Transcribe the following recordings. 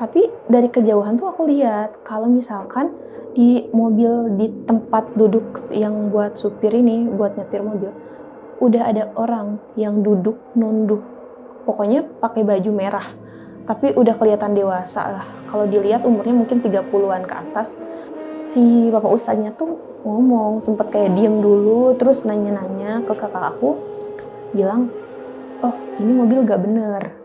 Tapi dari kejauhan tuh aku lihat kalau misalkan di mobil, di tempat duduk yang buat supir ini, buat nyetir mobil, udah ada orang yang duduk nunduk. Pokoknya pakai baju merah. Tapi udah kelihatan dewasa lah. Kalau dilihat umurnya mungkin 30-an ke atas. Si bapak ustadznya tuh ngomong, sempet kayak diem dulu, terus nanya-nanya ke kakak aku, bilang, oh ini mobil gak bener.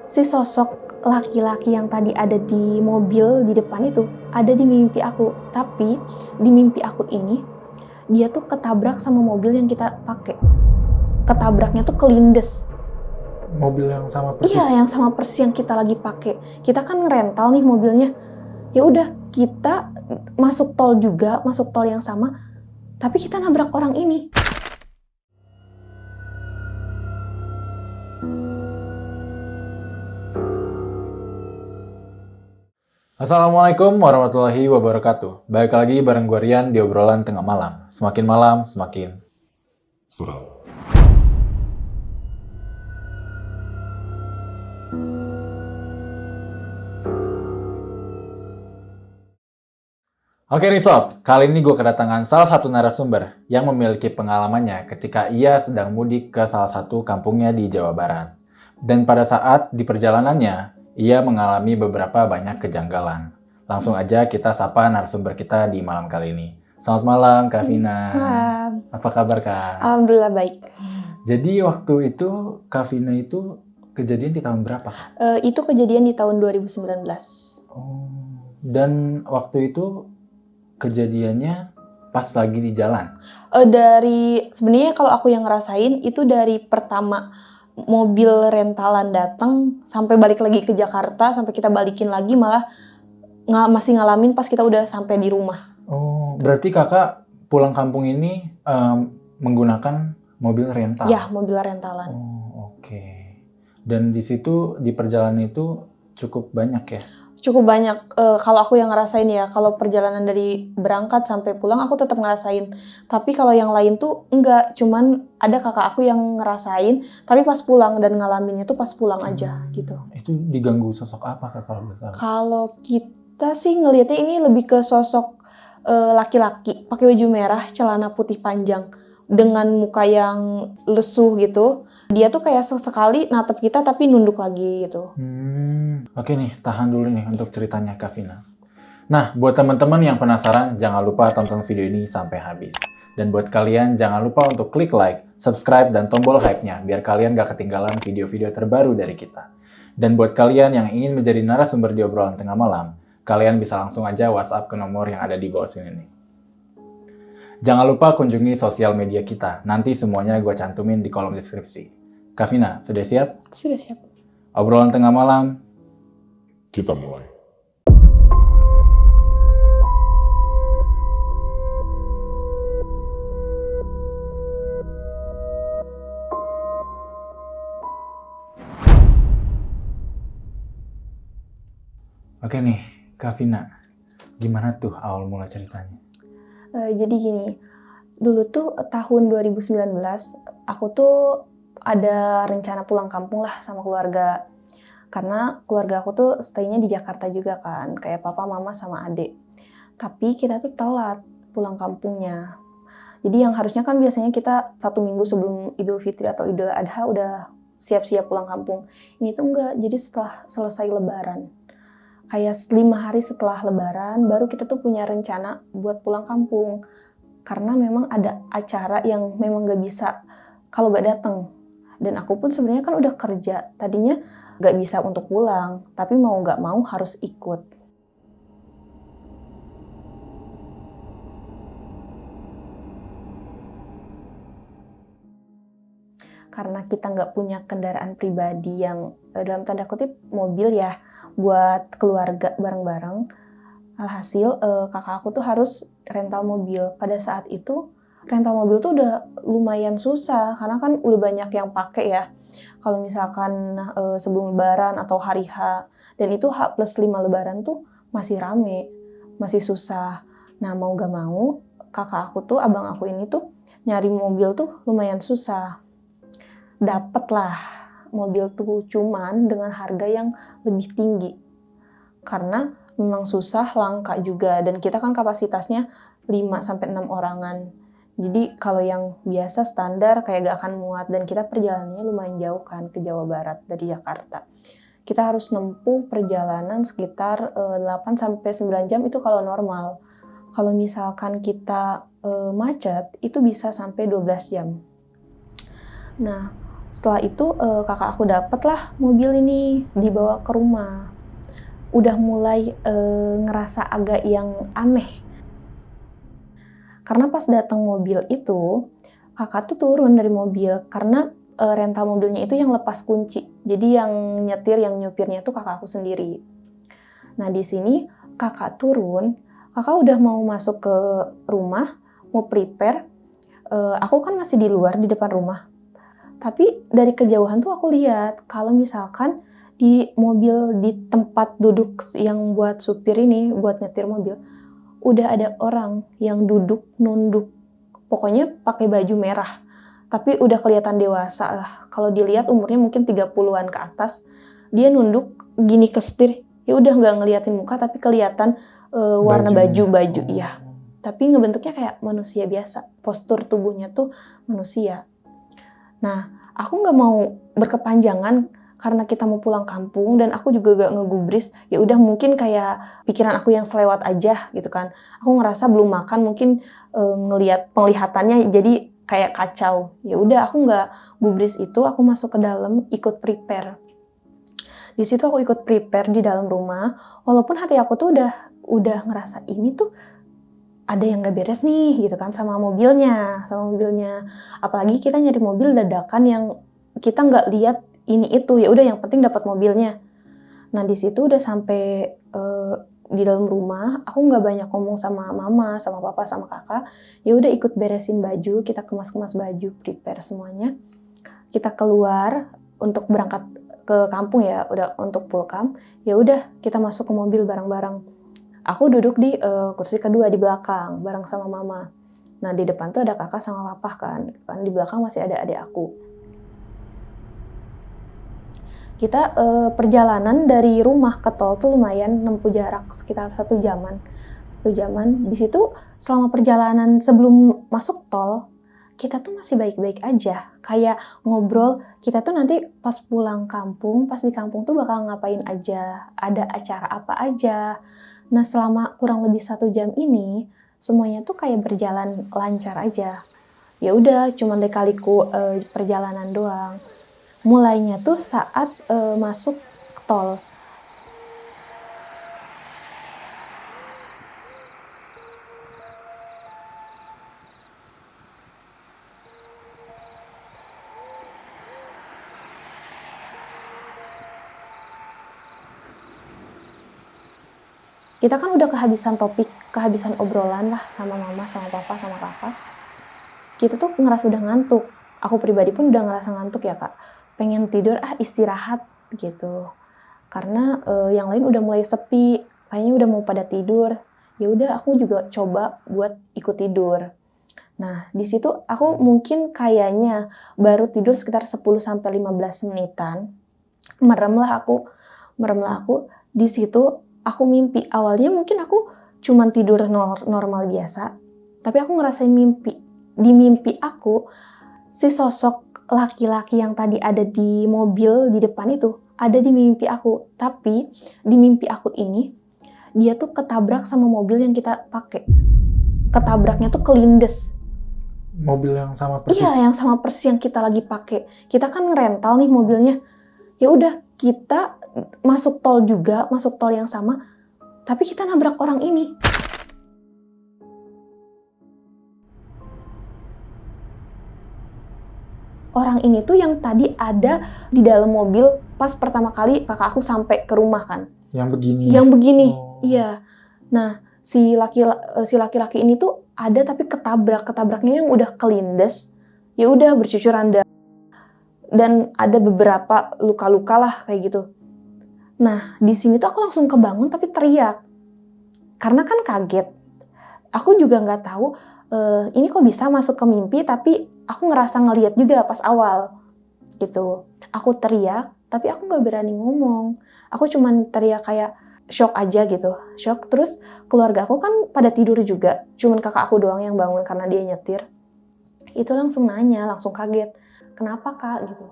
Si sosok laki-laki yang tadi ada di mobil di depan itu ada di mimpi aku. Tapi di mimpi aku ini dia tuh ketabrak sama mobil yang kita pakai. Ketabraknya tuh kelindes. Mobil yang sama persis? Iya, yang sama persis yang kita lagi pakai. Kita kan ngerental nih mobilnya. Ya udah, kita masuk tol juga, masuk tol yang sama. Tapi kita nabrak orang ini. Assalamualaikum warahmatullahi wabarakatuh. Balik lagi bareng gue Rian di obrolan tengah malam. Semakin malam, semakin seram. Oke nih sob, kali ini gue kedatangan salah satu narasumber yang memiliki pengalamannya ketika ia sedang mudik ke salah satu kampungnya di Jawa Barat. Dan pada saat di perjalanannya, ia mengalami beberapa banyak kejanggalan. Langsung aja kita sapa narasumber kita di malam kali ini. Selamat malam Kak Vina. Malam. Apa kabar Kak? Alhamdulillah baik. Jadi waktu itu Kak Vina itu kejadian di tahun berapa Kak? Itu kejadian di tahun 2019. Oh, dan waktu itu kejadiannya pas lagi di jalan? Sebenarnya kalau aku yang ngerasain itu dari pertama mobil rentalan datang sampai balik lagi ke Jakarta, sampai kita balikin lagi malah masih ngalamin pas kita udah sampai di rumah. Oh, berarti kakak pulang kampung ini menggunakan mobil rental? Ya, mobil rentalan. Oh, oke. Dan di situ di perjalanan itu cukup banyak ya? Cukup banyak. Kalau aku yang ngerasain ya, kalau perjalanan dari berangkat sampai pulang aku tetap ngerasain. Tapi kalau yang lain tuh enggak, cuman ada kakak aku yang ngerasain, tapi pas pulang dan ngalaminnya tuh pas pulang aja gitu. Itu diganggu sosok apa Kak kalau besar? Kalau kita sih ngelihatnya ini lebih ke sosok laki-laki, pakai baju merah, celana putih panjang, dengan muka yang lesu gitu. Dia tuh kayak sesekali natep kita tapi nunduk lagi gitu. Oke nih, tahan dulu nih untuk ceritanya Kak Vina. Nah, buat teman-teman yang penasaran, jangan lupa tonton video ini sampai habis. Dan buat kalian, jangan lupa untuk klik like, subscribe, dan tombol hype-nya, biar kalian gak ketinggalan video-video terbaru dari kita. Dan buat kalian yang ingin menjadi narasumber di obrolan tengah malam, kalian bisa langsung aja WhatsApp ke nomor yang ada di bawah sini nih. Jangan lupa kunjungi sosial media kita, nanti semuanya gue cantumin di kolom deskripsi. Kak Vina, sudah siap? Sudah siap. Obrolan tengah malam, Kita mulai. Oke nih, Kak Vina, gimana tuh awal mula ceritanya? Jadi gini, dulu tuh tahun 2019 aku tuh ada rencana pulang kampung lah sama keluarga. Karena keluarga aku tuh stay-nya di Jakarta juga kan, kayak papa, mama, sama adik. Tapi kita tuh telat pulang kampungnya. Jadi yang harusnya kan biasanya kita 1 minggu sebelum Idul Fitri atau Idul Adha udah siap-siap pulang kampung. Ini tuh enggak, jadi setelah selesai Lebaran. Kayak 5 hari setelah Lebaran, baru kita tuh punya rencana buat pulang kampung. Karena memang ada acara yang memang gak bisa kalau gak datang. Dan aku pun sebenarnya kan udah kerja. Tadinya gak bisa untuk pulang, tapi mau gak mau harus ikut. Karena kita gak punya kendaraan pribadi yang dalam tanda kutip mobil ya, buat keluarga bareng-bareng. Alhasil kakak aku tuh harus rental mobil. Pada saat itu rental mobil tuh udah lumayan susah karena kan udah banyak yang pakai ya. Kalau misalkan sebelum Lebaran atau hari H, dan itu H+5 Lebaran tuh masih rame, masih susah. Nah mau gak mau kakak aku tuh, abang aku ini tuh nyari mobil tuh lumayan susah. Dapet lah mobil tuh cuman dengan harga yang lebih tinggi. Karena memang susah, langka juga, dan kita kan kapasitasnya 5-6 orangan. Jadi kalau yang biasa standar kayak gak akan muat, dan kita perjalanannya lumayan jauh kan ke Jawa Barat dari Jakarta. Kita harus nempuh perjalanan sekitar 8-9 jam itu kalau normal. Kalau misalkan kita macet, itu bisa sampai 12 jam. Nah, setelah itu kakak aku dapet lah mobil ini, dibawa ke rumah. Udah mulai ngerasa agak yang aneh. Karena pas datang mobil itu, kakak tuh turun dari mobil karena rental mobilnya itu yang lepas kunci. Jadi yang nyetir, yang nyupirnya tuh kakak aku sendiri. Nah, di sini kakak turun, kakak udah mau masuk ke rumah, mau prepare. Aku kan masih di luar, di depan rumah. Tapi dari kejauhan tuh aku lihat kalau misalkan di mobil, di tempat duduk yang buat supir ini, buat nyetir mobil, udah ada orang yang duduk nunduk. Pokoknya pakai baju merah. Tapi udah kelihatan dewasa lah. Kalau dilihat umurnya mungkin 30-an ke atas. Dia nunduk gini ke setir. Ya udah nggak ngeliatin muka tapi kelihatan warna baju. Ya. Tapi ngebentuknya kayak manusia biasa. Postur tubuhnya tuh manusia. Nah, aku nggak mau berkepanjangan karena kita mau pulang kampung dan aku juga gak ngegubris. Ya udah mungkin kayak pikiran aku yang selewat aja gitu kan. Aku ngerasa belum makan, mungkin ngelihat penglihatannya jadi kayak kacau. Ya udah aku nggak gubris itu, aku masuk ke dalam ikut prepare. Di situ aku ikut prepare di dalam rumah. Walaupun hati aku tuh udah ngerasa ini tuh ada yang gak beres nih gitu kan sama mobilnya. Apalagi kita nyari mobil dadakan yang kita nggak lihat ini itu, ya udah yang penting dapat mobilnya. Nah di situ udah sampai di dalam rumah, aku nggak banyak ngomong sama mama, sama papa, sama kakak. Ya udah ikut beresin baju, kita kemas-kemas baju, prepare semuanya. Kita keluar untuk berangkat ke kampung ya, udah untuk pulang. Ya udah kita masuk ke mobil bareng-bareng. Aku duduk di kursi kedua di belakang bareng sama mama. Nah di depan tuh ada kakak sama papa kan di belakang masih ada adik aku. Kita perjalanan dari rumah ke tol tuh lumayan nempuh jarak sekitar 1 jaman. Di situ selama perjalanan sebelum masuk tol, kita tuh masih baik-baik aja. Kayak ngobrol, kita tuh nanti pas pulang kampung, pas di kampung tuh bakal ngapain aja, ada acara apa aja. Nah selama kurang lebih 1 jam ini, semuanya tuh kayak berjalan lancar aja. Ya udah, cuman lika-liku perjalanan doang. Mulainya tuh saat masuk tol. Kita kan udah kehabisan topik, kehabisan obrolan lah sama mama, sama papa, sama kakak. Kita tuh ngerasa udah ngantuk. Aku pribadi pun udah ngerasa ngantuk ya kak. Pengen tidur, istirahat gitu. Karena yang lain udah mulai sepi, kayaknya udah mau pada tidur. Ya udah aku juga coba buat ikut tidur. Nah, di situ aku mungkin kayaknya baru tidur sekitar 10-15 menitan. Meremlah aku. Di situ aku mimpi. Awalnya mungkin aku cuman tidur normal biasa, tapi aku ngerasain mimpi. Di mimpi aku, si sosok laki-laki yang tadi ada di mobil di depan itu ada di mimpi aku. Tapi di mimpi aku ini, dia tuh ketabrak sama mobil yang kita pakai. Ketabraknya tuh kelindes. Mobil yang sama persis? Iya, yang sama persis yang kita lagi pakai. Kita kan ngerental nih mobilnya. Ya udah, kita masuk tol juga, masuk tol yang sama, tapi kita nabrak orang ini. Orang ini tuh yang tadi ada di dalam mobil pas pertama kali kakak aku sampai ke rumah kan. Yang begini? Yang begini, oh. Iya. Nah, si laki-laki ini tuh ada tapi ketabraknya yang udah kelindes, ya udah bercucuran darah. Dan ada beberapa luka-luka lah kayak gitu. Nah, di sini tuh aku langsung kebangun tapi teriak. Karena kan kaget. Aku juga nggak tahu ini kok bisa masuk ke mimpi, tapi aku ngerasa ngeliat juga pas awal. gitu. Aku teriak, tapi aku nggak berani ngomong. Aku cuman teriak kayak shock aja gitu, shock. Terus keluarga aku kan pada tidur juga, cuman kakak aku doang yang bangun karena dia nyetir. Itu langsung nanya, langsung kaget, kenapa kak gitu,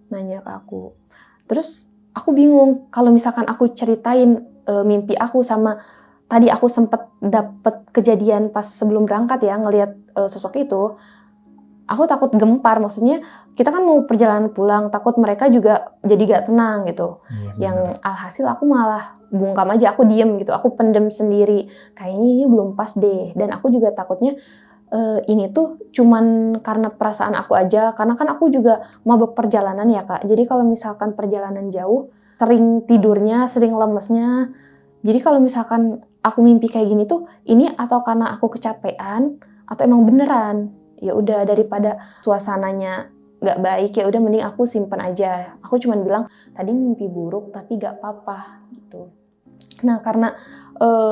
nanya ke aku. Terus aku bingung, kalau misalkan aku ceritain mimpi aku sama tadi aku sempet dapet kejadian pas sebelum berangkat ya, ngelihat sosok itu, aku takut gempar. Maksudnya kita kan mau perjalanan pulang, takut mereka juga jadi gak tenang gitu. Iya, Yang alhasil aku malah bungkam aja, aku diem gitu, aku pendem sendiri. Kayaknya ini belum pas deh. Dan aku juga takutnya ini tuh cuman karena perasaan aku aja, karena kan aku juga mabok perjalanan ya kak. Jadi kalau misalkan perjalanan jauh, sering tidurnya, sering lemesnya. Jadi kalau misalkan aku mimpi kayak gini tuh, ini atau karena aku kecapean, atau emang beneran. Ya udah, daripada suasananya nggak baik, ya udah mending aku simpen aja. Aku cuman bilang tadi mimpi buruk tapi nggak apa-apa gitu. Nah karena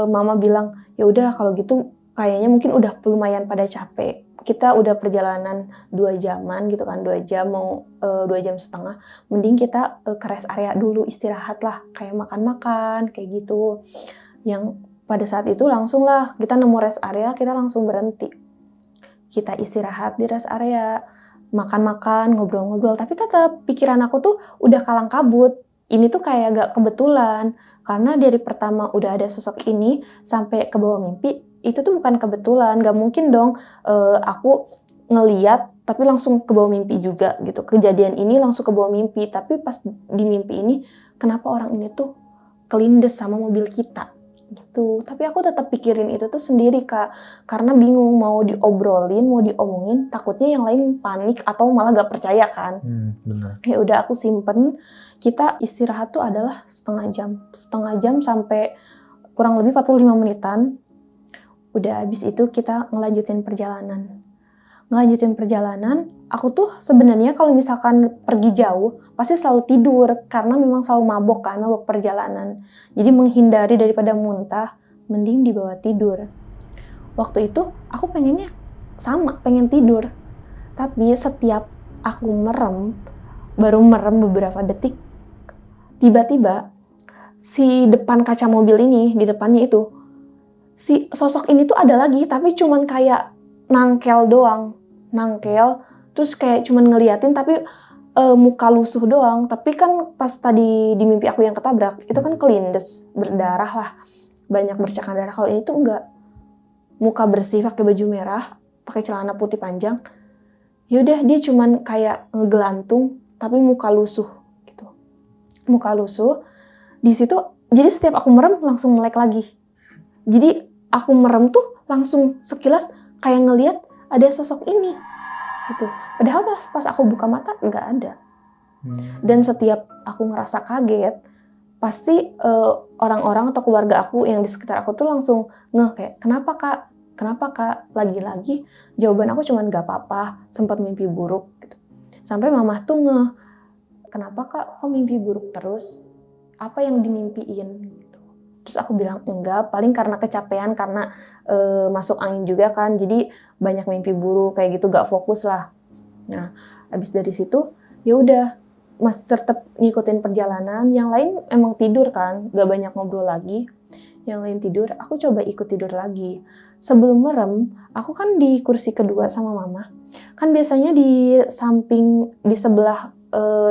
mama bilang ya udah kalau gitu kayaknya mungkin udah lumayan pada capek. Kita udah perjalanan 2 jaman gitu kan, 2 jam mau 2 jam setengah. Mending kita ke rest area dulu, istirahat lah, kayak makan-makan kayak gitu. Yang pada saat itu langsung lah kita nemu rest area, kita langsung berhenti. Kita istirahat di rest area, makan-makan, ngobrol-ngobrol, tapi tetap pikiran aku tuh udah kalang kabut. Ini tuh kayak gak kebetulan, karena dari pertama udah ada sosok ini sampai ke bawah mimpi, itu tuh bukan kebetulan. Gak mungkin dong aku ngeliat tapi langsung ke bawah mimpi juga gitu. Kejadian ini langsung ke bawah mimpi, tapi pas di mimpi ini kenapa orang ini tuh kelindes sama mobil kita gitu. Tapi aku tetap pikirin itu tuh sendiri kak, karena bingung mau diobrolin, mau diomongin, takutnya yang lain panik atau malah gak percaya kan. Benar. Ya udah aku simpen. Kita istirahat tuh adalah setengah jam sampai kurang lebih 45 menitan. Udah habis itu kita ngelanjutin perjalanan. Aku tuh sebenarnya kalau misalkan pergi jauh pasti selalu tidur karena memang selalu mabok perjalanan. Jadi menghindari daripada muntah, mending dibawa tidur. Waktu itu aku pengennya sama, pengen tidur. Tapi setiap aku baru merem beberapa detik, tiba-tiba si depan kaca mobil ini, di depannya itu, si sosok ini tuh ada lagi, tapi cuman kayak nangkel doang. Terus kayak cuman ngeliatin, tapi muka lusuh doang. Tapi kan pas tadi di mimpi aku yang ketabrak, itu kan kelindes, berdarah lah. Banyak bercakan darah. Kalau ini tuh enggak. Muka bersih, pakai baju merah, pakai celana putih panjang. Yaudah, dia cuman kayak ngegelantung, tapi muka lusuh gitu. Muka lusuh. Di situ, jadi setiap aku merem langsung melek lagi. Jadi aku merem tuh langsung sekilas kayak ngelihat ada sosok ini gitu. Padahal pas aku buka mata nggak ada. Dan setiap aku ngerasa kaget, pasti orang-orang atau keluarga aku yang di sekitar aku tuh langsung ngeh kayak kenapa kak, lagi-lagi jawaban aku cuman nggak apa-apa, sempat mimpi buruk gitu. Sampai mama tuh ngeh, kenapa kak kok mimpi buruk terus, apa yang dimimpiin gitu. Terus aku bilang enggak, paling karena kecapean, karena masuk angin juga kan, jadi banyak mimpi buruk kayak gitu, gak fokus lah. Nah, habis dari situ ya udah masih tetap ngikutin perjalanan. Yang lain emang tidur kan, gak banyak ngobrol lagi. Yang lain tidur, aku coba ikut tidur lagi. Sebelum merem, aku kan di kursi kedua sama mama. Kan biasanya di samping, di sebelah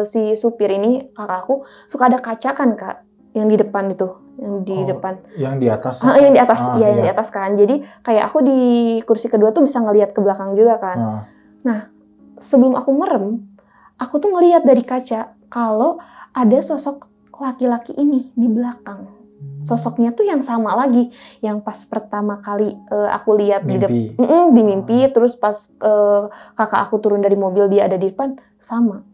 si supir ini, kakakku, suka ada kaca kan kak, yang di depan itu. Yang di depan. Yang di atas? Yang di atas, yang di atas kan. Jadi kayak aku di kursi kedua tuh bisa ngelihat ke belakang juga kan. Nah, sebelum aku merem, aku tuh ngelihat dari kaca kalau ada sosok laki-laki ini di belakang. Sosoknya tuh yang sama lagi, yang pas pertama kali aku lihat di mimpi, terus pas kakak aku turun dari mobil dia ada di depan, sama.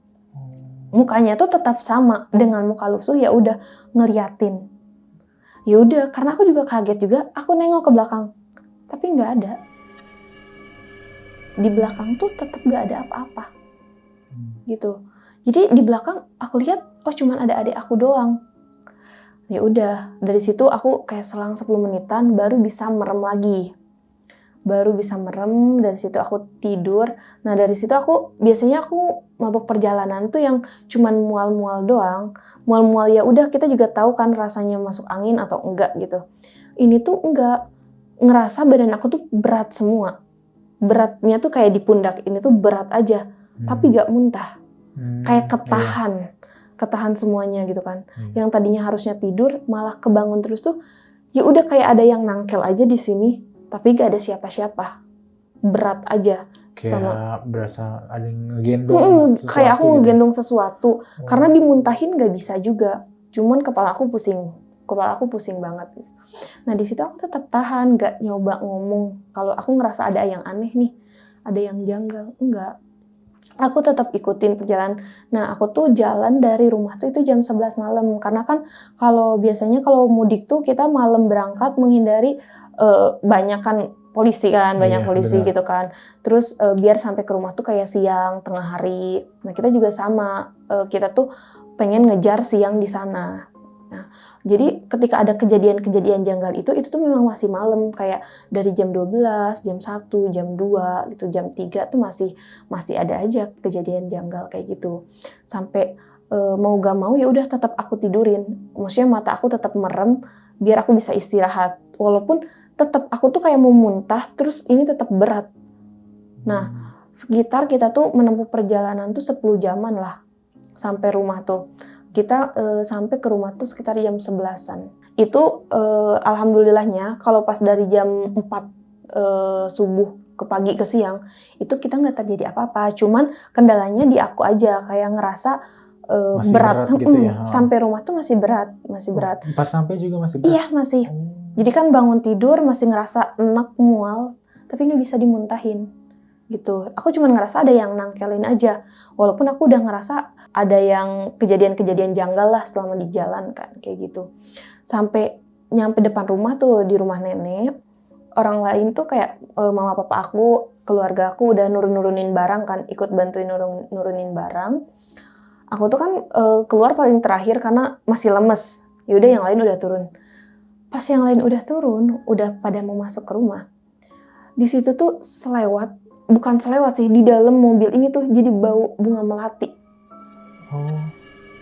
Mukanya tuh tetap sama dengan muka lusuh, ya udah ngeliatin. Ya udah, karena aku juga kaget juga, aku nengok ke belakang, tapi nggak ada. Di belakang tuh tetap nggak ada apa-apa, gitu. Jadi di belakang aku lihat, oh cuman ada adik aku doang. Ya udah, dari situ aku kayak selang 10 menitan baru bisa merem lagi. baru bisa merem. Dari situ aku tidur. Nah dari situ biasanya aku mabuk perjalanan tuh yang cuman mual-mual doang. Mual-mual ya udah, kita juga tahu kan rasanya masuk angin atau enggak gitu. Ini tuh enggak, ngerasa badan aku tuh berat semua. Beratnya tuh kayak di pundak ini tuh berat aja, tapi gak muntah. Kayak ketahan semuanya gitu kan. Yang tadinya harusnya tidur malah kebangun terus tuh. Ya udah kayak ada yang nangkel aja di sini, tapi gak ada siapa-siapa. Berat aja. Kayak berasa ada yang ngegendong sesuatu kayak aku gitu. ngegendong sesuatu. Karena dimuntahin gak bisa juga. Cuman kepala aku pusing banget. Nah di situ aku tetap tahan, gak nyoba ngomong. Kalau aku ngerasa ada yang aneh nih, ada yang janggal, enggak. Aku tetap ikutin perjalanan. Nah aku tuh jalan dari rumah tuh itu jam 11 malam. Karena kan biasanya kalau mudik tuh kita malam berangkat menghindari banyak kan polisi kan, banyak Iya, polisi benar. gitu kan. Terus biar sampai ke rumah tuh kayak siang, tengah hari. Nah kita juga sama, kita tuh pengen ngejar siang di sana. Nah jadi ketika ada kejadian-kejadian janggal itu tuh memang masih malam, kayak dari jam 12, jam 1, jam 2 gitu, jam 3 tuh masih ada aja kejadian janggal kayak gitu. Sampai mau gak mau ya udah tetap aku tidurin. Maksudnya mata aku tetap merem biar aku bisa istirahat. Walaupun tetap aku tuh kayak mau muntah, terus ini tetap berat. Nah, sekitar kita tuh menempuh perjalanan tuh 10 jaman lah sampai rumah tuh. Kita sampai ke rumah tuh sekitar jam 11-an. Itu alhamdulillahnya kalau pas dari jam 4 subuh ke pagi ke siang, itu kita nggak terjadi apa-apa. Cuman kendalanya di aku aja, kayak ngerasa Masih berat. berat gitu ya? Sampai rumah tuh masih berat. Pas sampai juga masih berat? Iya, masih. Jadi kan bangun tidur masih ngerasa enak, mual, tapi nggak bisa dimuntahin. Gitu. Aku cuma ngerasa ada yang nangkelin aja. Walaupun aku udah ngerasa ada yang kejadian-kejadian janggal lah selama di jalan kan, kayak gitu. Sampai nyampe depan rumah tuh, di rumah nenek, orang lain tuh kayak mama papa aku, keluarga aku udah nurunin barang kan, ikut bantuin nurunin barang. Aku tuh kan keluar paling terakhir karena masih lemes. Yaudah yang lain udah turun. Pas yang lain udah turun, udah pada mau masuk ke rumah. Di situ tuh bukan selewat sih, di dalam mobil ini tuh jadi bau bunga melati. Oh,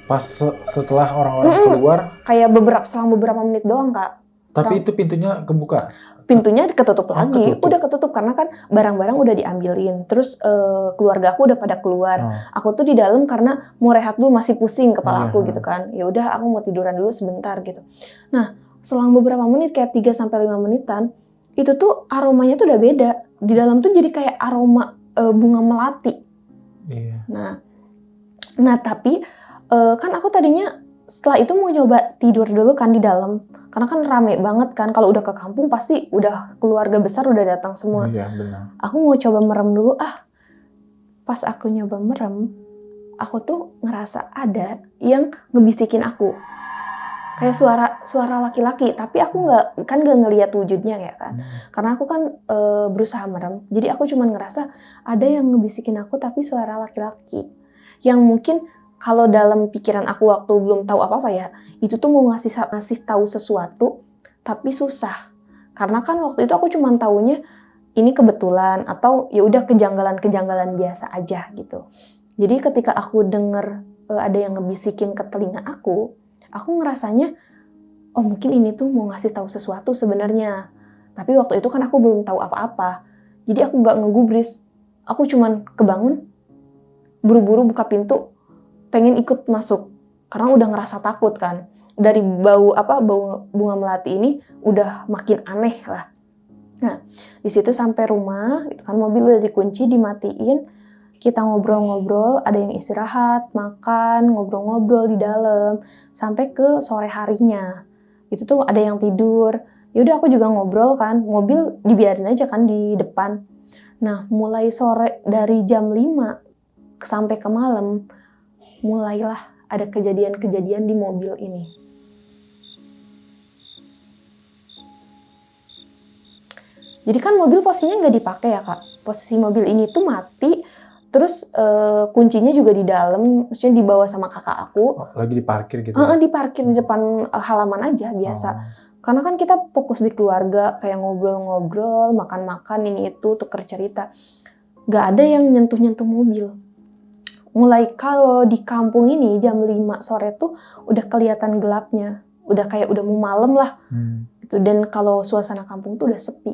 pas setelah orang-orang keluar? Kayak selang beberapa menit doang, Kak. Tapi itu pintunya kebuka? Pintunya ketutup lagi, ketutup. udah ketutup karena kan barang-barang udah diambilin. Terus keluarga aku udah pada keluar. Aku tuh di dalam karena mau rehat dulu, masih pusing kepala aku gitu kan. Ya udah aku mau tiduran dulu sebentar gitu. Nah, selang beberapa menit kayak 3-5 menitan, itu tuh aromanya tuh udah beda. Di dalam tuh jadi kayak aroma bunga melati. Iya. Nah tapi kan aku tadinya setelah itu mau nyoba tidur dulu kan di dalam. Karena kan rame banget kan, kalau udah ke kampung pasti udah keluarga besar udah datang semua. Iya, benar. Aku mau coba merem dulu. Pas aku nyoba merem, aku tuh ngerasa ada yang ngebisikin aku. Kayak suara laki-laki, tapi aku nggak ngelihat wujudnya ya kan. Karena aku kan berusaha merem. Jadi aku cuma ngerasa ada yang ngebisikin aku tapi suara laki-laki. Yang mungkin kalau dalam pikiran aku waktu belum tahu apa-apa ya, itu tuh mau ngasih tahu sesuatu tapi susah. Karena kan waktu itu aku cuma taunya ini kebetulan atau ya udah kejanggalan-kejanggalan biasa aja gitu. Jadi ketika aku denger ada yang ngebisikin ke telinga aku ngerasanya, oh mungkin ini tuh mau ngasih tahu sesuatu sebenarnya. Tapi waktu itu kan aku belum tahu apa-apa. Jadi aku nggak ngegubris. Aku cuman kebangun, buru-buru buka pintu, pengen ikut masuk. Karena udah ngerasa takut kan. Dari bau bunga melati ini udah makin aneh lah. Nah, di situ sampai rumah, itu kan mobil udah dikunci, dimatiin. Kita ngobrol-ngobrol, ada yang istirahat, makan, ngobrol-ngobrol di dalam, sampai ke sore harinya. Itu tuh ada yang tidur. Yaudah aku juga ngobrol kan, mobil dibiarin aja kan di depan. Nah, mulai sore dari jam 5 sampai ke malam, mulailah ada kejadian-kejadian di mobil ini. Jadi kan mobil posisinya nggak dipakai ya Kak. Posisi mobil ini tuh mati, terus kuncinya juga di dalam, maksudnya dibawa sama kakak aku. Lagi diparkir gitu? Diparkir di depan halaman aja biasa. Karena kan kita fokus di keluarga, kayak ngobrol-ngobrol, makan-makan, ini itu, tuker cerita. Gak ada yang nyentuh-nyentuh mobil. Mulai kalau di kampung ini jam 5 sore tuh udah kelihatan gelapnya. Udah kayak udah mau malam lah. Gitu. Dan kalau suasana kampung tuh udah sepi.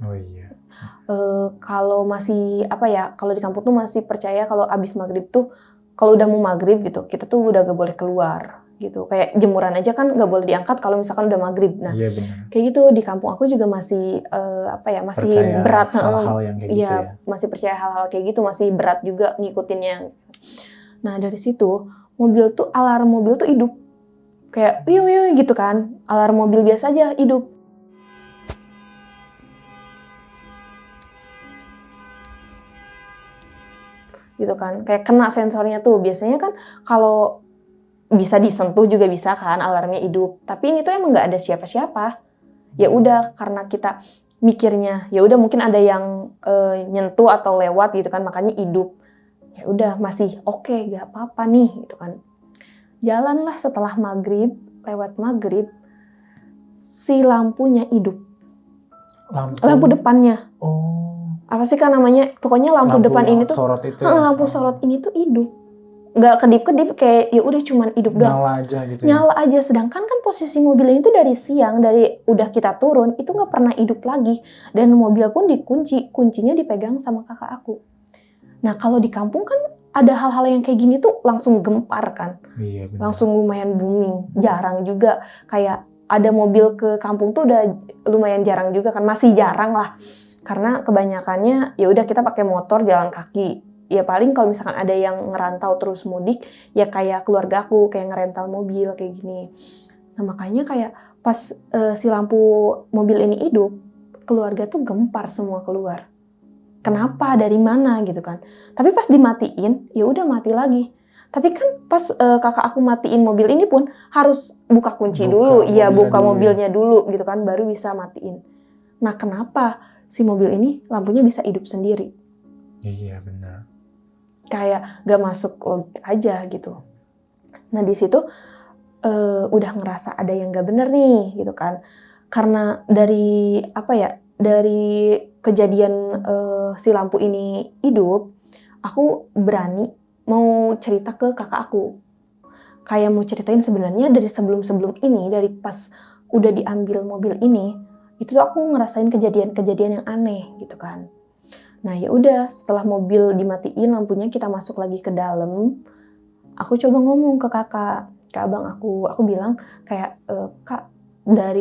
Oh iya. Kalau masih kalau di kampung tuh masih percaya kalau abis maghrib tuh, kalau udah mau maghrib gitu, kita tuh udah gak boleh keluar gitu. Kayak jemuran aja kan gak boleh diangkat kalau misalkan udah maghrib. Nah, Iya benar. kayak gitu di kampung aku juga masih masih Percaya berat. hal-hal yang kayak gitu ya. Masih percaya hal-hal kayak gitu, masih berat juga ngikutinnya. Nah dari situ alarm mobil tuh hidup. Kayak wiu gitu kan, alarm mobil biasa aja hidup. Gitu kan, kayak kena sensornya tuh. Biasanya kan kalau bisa disentuh juga bisa kan alarmnya hidup. Tapi ini tuh emang nggak ada siapa-siapa. Ya udah karena kita mikirnya ya udah mungkin ada yang nyentuh atau lewat gitu kan, makanya hidup. Ya udah masih oke, nggak apa-apa nih gitu kan. Jalanlah setelah maghrib, lewat maghrib, si lampunya hidup. Lampu depannya. Oh. Apa sih kan namanya? Pokoknya lampu depan ini tuh, sorot itu ya? lampu sorot ini tuh hidup. Nggak kedip-kedip, kayak ya udah cuman hidup doang. Nyala aja gitu ya? Nyala aja. Sedangkan kan posisi mobil ini tuh dari siang, dari udah kita turun, itu nggak pernah hidup lagi. Dan mobil pun dikunci, kuncinya dipegang sama kakak aku. Nah kalau di kampung kan ada hal-hal yang kayak gini tuh langsung gempar kan. Iya benar. Langsung lumayan booming. Jarang juga kayak ada mobil ke kampung tuh udah lumayan jarang juga kan, masih jarang lah. Karena kebanyakannya ya udah kita pakai motor, jalan kaki. Ya paling kalau misalkan ada yang ngerantau terus mudik, ya kayak keluarga aku kayak ngerental mobil kayak gini. Nah makanya kayak pas si lampu mobil ini hidup, keluarga tuh gempar semua keluar. Kenapa? Dari mana gitu kan? Tapi pas dimatiin, ya udah mati lagi. Tapi kan pas kakak aku matiin mobil ini pun harus buka kunci dulu, buka mobilnya dulu gitu kan, baru bisa matiin. Nah kenapa si mobil ini lampunya bisa hidup sendiri? Iya benar. Kayak gak masuk logik aja gitu. Nah di situ udah ngerasa ada yang gak bener nih gitu kan. Karena dari dari kejadian si lampu ini hidup, aku berani mau cerita ke kakak aku. Kayak mau ceritain sebenarnya dari sebelum-sebelum ini, dari pas udah diambil mobil ini, itu tuh aku ngerasain kejadian-kejadian yang aneh gitu kan. Nah ya udah setelah mobil dimatiin lampunya, kita masuk lagi ke dalam. Aku coba ngomong ke kakak, ke abang aku bilang kayak kak, dari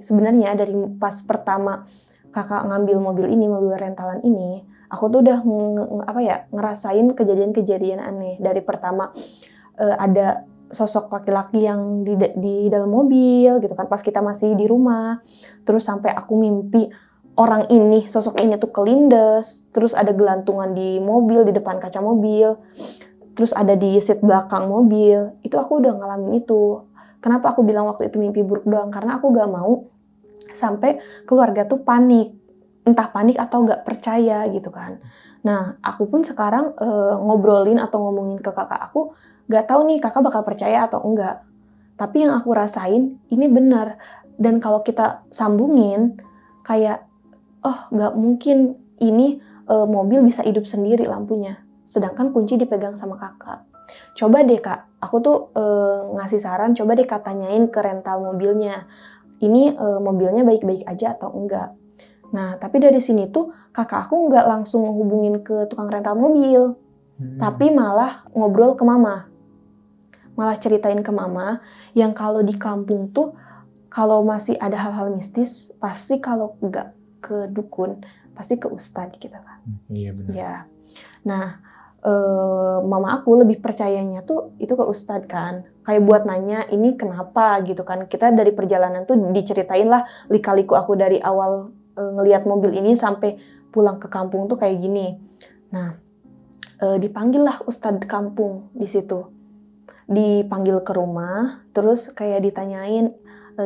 sebenarnya dari pas pertama kakak ngambil mobil ini, mobil rentalan ini, aku tuh udah ngerasain kejadian-kejadian aneh. Dari pertama ada sosok laki-laki yang di dalam mobil gitu kan, pas kita masih di rumah. Terus sampai aku mimpi orang ini, sosok ini tuh kelindes, terus ada gelantungan di mobil, di depan kaca mobil, terus ada di seat belakang mobil. Itu aku udah ngalamin itu. Kenapa aku bilang waktu itu mimpi buruk doang? Karena aku gak mau sampai keluarga tuh panik. Entah panik atau gak percaya gitu kan. Nah aku pun sekarang ngobrolin atau ngomongin ke kakak aku, gak tahu nih kakak bakal percaya atau enggak. Tapi yang aku rasain ini benar. Dan kalau kita sambungin kayak, oh gak mungkin ini mobil bisa hidup sendiri lampunya. Sedangkan kunci dipegang sama kakak. Coba deh kak, aku tuh ngasih saran, coba deh kak tanyain ke rental mobilnya. Ini mobilnya baik-baik aja atau enggak. Nah tapi dari sini tuh kakak aku nggak langsung hubungin ke tukang rental mobil. Tapi malah ngobrol ke mama. Malah ceritain ke mama yang kalau di kampung tuh kalau masih ada hal-hal mistis, pasti kalau nggak ke dukun, pasti ke ustadz gitu kan. Iya benar. Ya. Nah, mama aku lebih percayanya tuh itu ke ustadz kan. Kayak buat nanya ini kenapa gitu kan. Kita dari perjalanan tuh diceritain lah lika-liku aku dari awal ngelihat mobil ini sampai pulang ke kampung tuh kayak gini. Nah, dipanggil lah ustadz kampung di situ. Dipanggil ke rumah, terus kayak ditanyain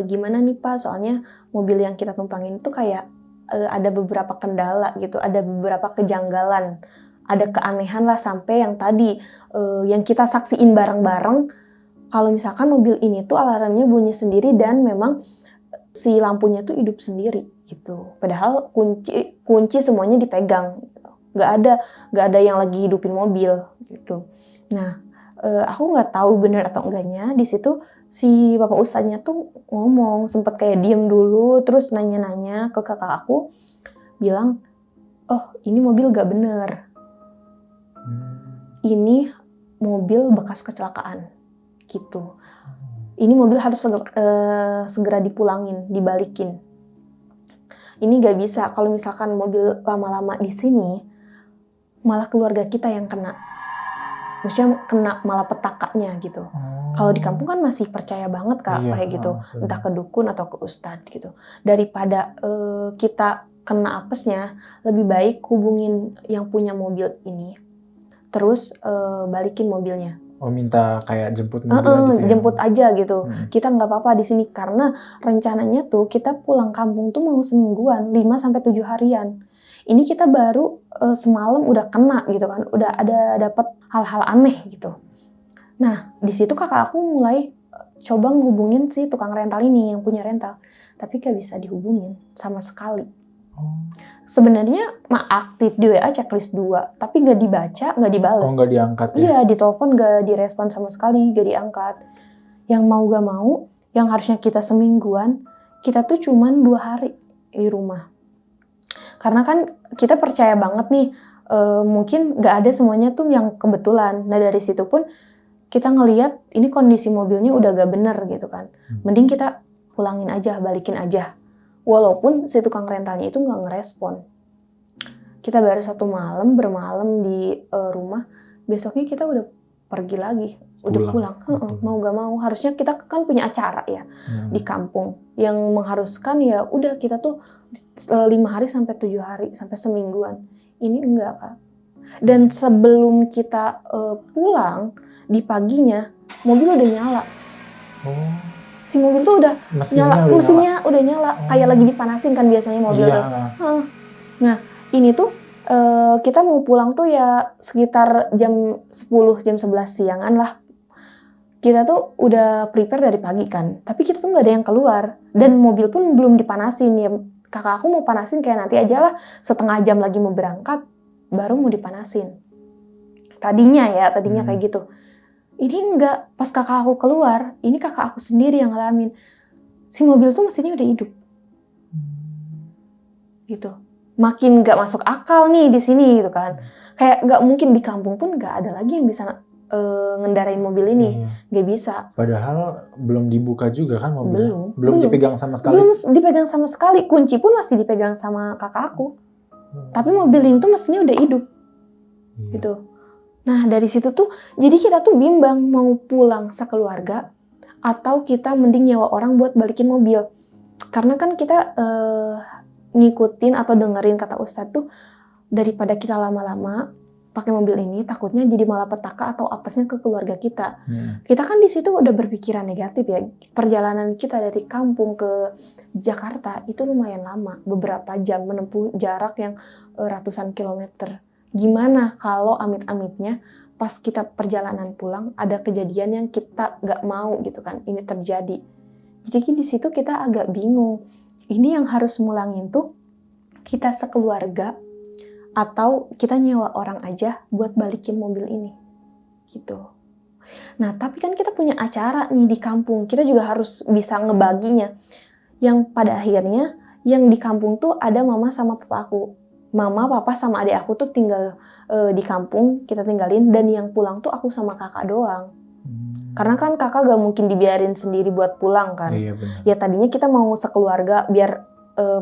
gimana nih Pak, soalnya mobil yang kita tumpangin tuh kayak ada beberapa kendala gitu, ada beberapa kejanggalan, ada keanehan lah sampai yang tadi yang kita saksiin bareng-bareng. Kalau misalkan mobil ini tuh alarmnya bunyi sendiri dan memang si lampunya tuh hidup sendiri gitu. Padahal kunci semuanya dipegang. Nggak ada yang lagi hidupin mobil gitu. Nah, aku nggak tahu bener atau enggaknya di situ si bapak ustadznya tuh ngomong, sempet kayak diem dulu, terus nanya-nanya ke kakak aku, bilang, oh ini mobil gak bener, ini mobil bekas kecelakaan gitu. Ini mobil harus segera dipulangin, dibalikin. Ini gak bisa kalau misalkan mobil lama-lama di sini, malah keluarga kita yang kena. Maksudnya kena malah petakanya gitu. Kalau di kampung kan masih percaya banget Kak, kayak gitu. Entah ke dukun atau ke ustadz gitu. Daripada kita kena apesnya, lebih baik hubungin yang punya mobil ini. Terus balikin mobilnya. Oh, minta kayak jemput mobil gitu ya? Jemput aja gitu. Kita nggak apa-apa di sini karena rencananya tuh kita pulang kampung tuh mau semingguan, 5-7 harian. Ini kita baru semalam udah kena gitu kan, udah ada dapat hal-hal aneh gitu. Nah, di situ kakak aku mulai coba ngehubungin si tukang rental ini yang punya rental, tapi gak bisa dihubungin sama sekali. Sebenarnya aktif di WA checklist 2, tapi gak dibaca, gak dibales. Oh, gak diangkat ya? Iya, ditelepon gak direspon sama sekali, gak diangkat. Yang mau gak mau, yang harusnya kita semingguan, kita tuh cuman 2 hari di rumah. Karena kan kita percaya banget nih, mungkin gak ada semuanya tuh yang kebetulan. Nah dari situ pun kita ngelihat ini kondisi mobilnya udah gak bener gitu kan. Mending kita pulangin aja, balikin aja. Walaupun si tukang rentalnya itu gak ngerespon. Kita baru 1 malam, bermalam di rumah, besoknya kita udah pergi lagi. Udah pulang. Mau gak mau, harusnya kita kan punya acara ya di kampung. Yang mengharuskan ya udah kita tuh 5 hari sampai 7 hari, sampai semingguan. Ini enggak Kak. Dan sebelum kita pulang, di paginya, mobil udah nyala. Si mobil tuh udah mesinnya udah nyala. Kayak lagi dipanasin kan biasanya mobil tuh. Nah, ini tuh kita mau pulang tuh ya sekitar jam 10, jam 11 siangan lah. Kita tuh udah prepare dari pagi kan. Tapi kita tuh nggak ada yang keluar. Dan mobil pun belum dipanasin. Ya, kakak aku mau panasin kayak nanti aja lah. Setengah jam lagi mau berangkat, baru mau dipanasin. Tadinya kayak gitu. Ini enggak, pas kakak aku keluar, ini kakak aku sendiri yang ngalamin. Si mobil tuh mesinnya udah hidup. Gitu. Makin nggak masuk akal nih di sini gitu kan. Kayak nggak mungkin di kampung pun nggak ada lagi yang bisa ngendarain mobil ini. Nggak bisa. Padahal belum dibuka juga kan mobilnya? Belum dipegang sama sekali? Belum dipegang sama sekali. Kunci pun masih dipegang sama kakak aku. Tapi mobil ini tuh mesinnya udah hidup. Gitu. Nah dari situ tuh, jadi kita tuh bimbang mau pulang sekeluarga atau kita mending nyewa orang buat balikin mobil. Karena kan kita ngikutin atau dengerin kata Ustadz tuh, daripada kita lama-lama pakai mobil ini, takutnya jadi malah petaka atau apesnya ke keluarga kita. Kita kan di situ udah berpikiran negatif ya. Perjalanan kita dari kampung ke Jakarta itu lumayan lama, beberapa jam menempuh jarak yang ratusan kilometer. Gimana kalau amit-amitnya pas kita perjalanan pulang ada kejadian yang kita nggak mau gitu kan, ini terjadi. Jadi di situ kita agak bingung. Ini yang harus mulangin tuh kita sekeluarga atau kita nyewa orang aja buat balikin mobil ini. Gitu. Nah, tapi kan kita punya acara nih di kampung. Kita juga harus bisa ngebaginya. Yang pada akhirnya yang di kampung tuh ada mama sama papa aku. Mama, papa sama adik aku tuh tinggal di kampung, kita tinggalin, dan yang pulang tuh aku sama kakak doang. Karena kan kakak gak mungkin dibiarin sendiri buat pulang kan. Iya, benar. Ya tadinya kita mau sekeluarga biar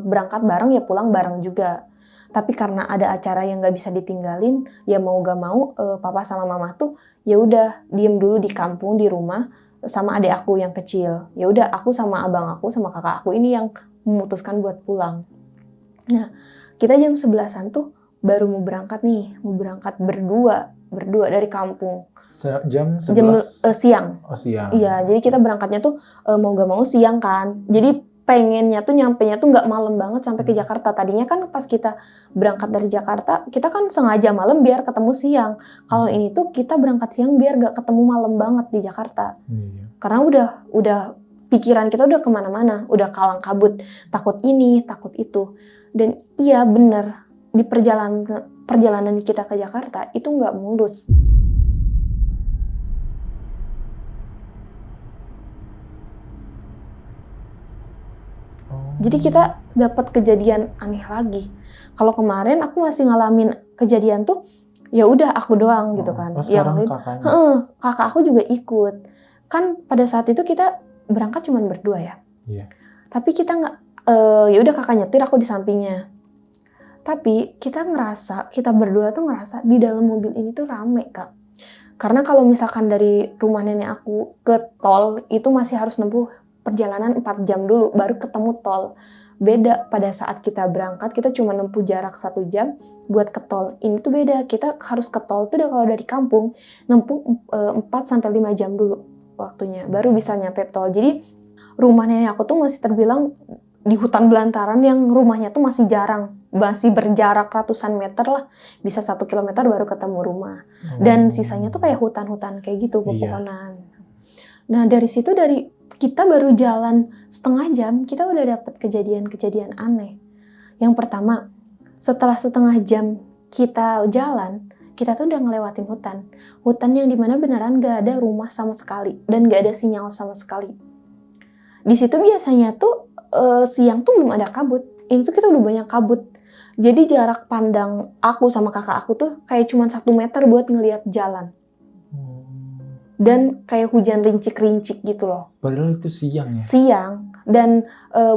berangkat bareng ya pulang bareng juga. Tapi karena ada acara yang gak bisa ditinggalin, ya mau gak mau papa sama mama tuh ya udah diem dulu di kampung di rumah sama adik aku yang kecil. Ya udah aku sama abang aku sama kakak aku ini yang memutuskan buat pulang. Nah, kita jam 11-an tuh baru mau berangkat nih, mau berangkat berdua dari kampung. Jam 11? Siang. Oh, siang. Iya, jadi kita berangkatnya tuh mau gak mau siang kan. Jadi pengennya tuh nyampenya tuh nggak malam banget sampai ke Jakarta. Tadinya kan pas kita berangkat dari Jakarta, kita kan sengaja malam biar ketemu siang. Kalau ini tuh kita berangkat siang biar nggak ketemu malam banget di Jakarta. Karena udah pikiran kita udah kemana-mana, udah kalang kabut, takut ini, takut itu. Dan iya bener, di perjalanan kita ke Jakarta itu nggak mulus. Jadi kita dapat kejadian aneh lagi. Kalau kemarin aku masih ngalamin kejadian tuh, ya udah aku doang gitu kan. Oh, sekarang Yang kakaknya. kakak aku juga ikut. Kan pada saat itu kita berangkat cuma berdua ya. Iya. Tapi kita nggak, ya udah kakak nyetir, aku di sampingnya. Tapi kita berdua tuh ngerasa di dalam mobil ini tuh rame Kak. Karena kalau misalkan dari rumah nenek aku ke tol itu masih harus nempuh perjalanan 4 jam dulu baru ketemu tol. Beda pada saat kita berangkat kita cuma nempuh jarak 1 jam buat ke tol. Ini tuh beda, kita harus ke tol tuh udah kalau dari kampung nempuh 4-5 jam dulu waktunya baru bisa nyampe tol. Jadi rumah nenek aku tuh masih terbilang di hutan belantaran yang rumahnya tuh masih berjarak ratusan meter lah, bisa 1 kilometer baru ketemu rumah. Dan sisanya tuh kayak hutan-hutan kayak gitu, pepohonan. Nah dari situ, kita baru jalan setengah jam, kita udah dapet kejadian-kejadian aneh. Yang pertama, setelah setengah jam kita jalan, kita tuh udah ngelewatin hutan. Hutan yang dimana beneran gak ada rumah sama sekali, dan gak ada sinyal sama sekali. Di situ biasanya tuh siang tuh belum ada kabut. Ini tuh kita udah banyak kabut. Jadi jarak pandang aku sama kakak aku tuh kayak cuma 1 meter buat ngelihat jalan. Dan kayak hujan rincik-rincik gitu loh. Padahal itu siang ya? Siang. Dan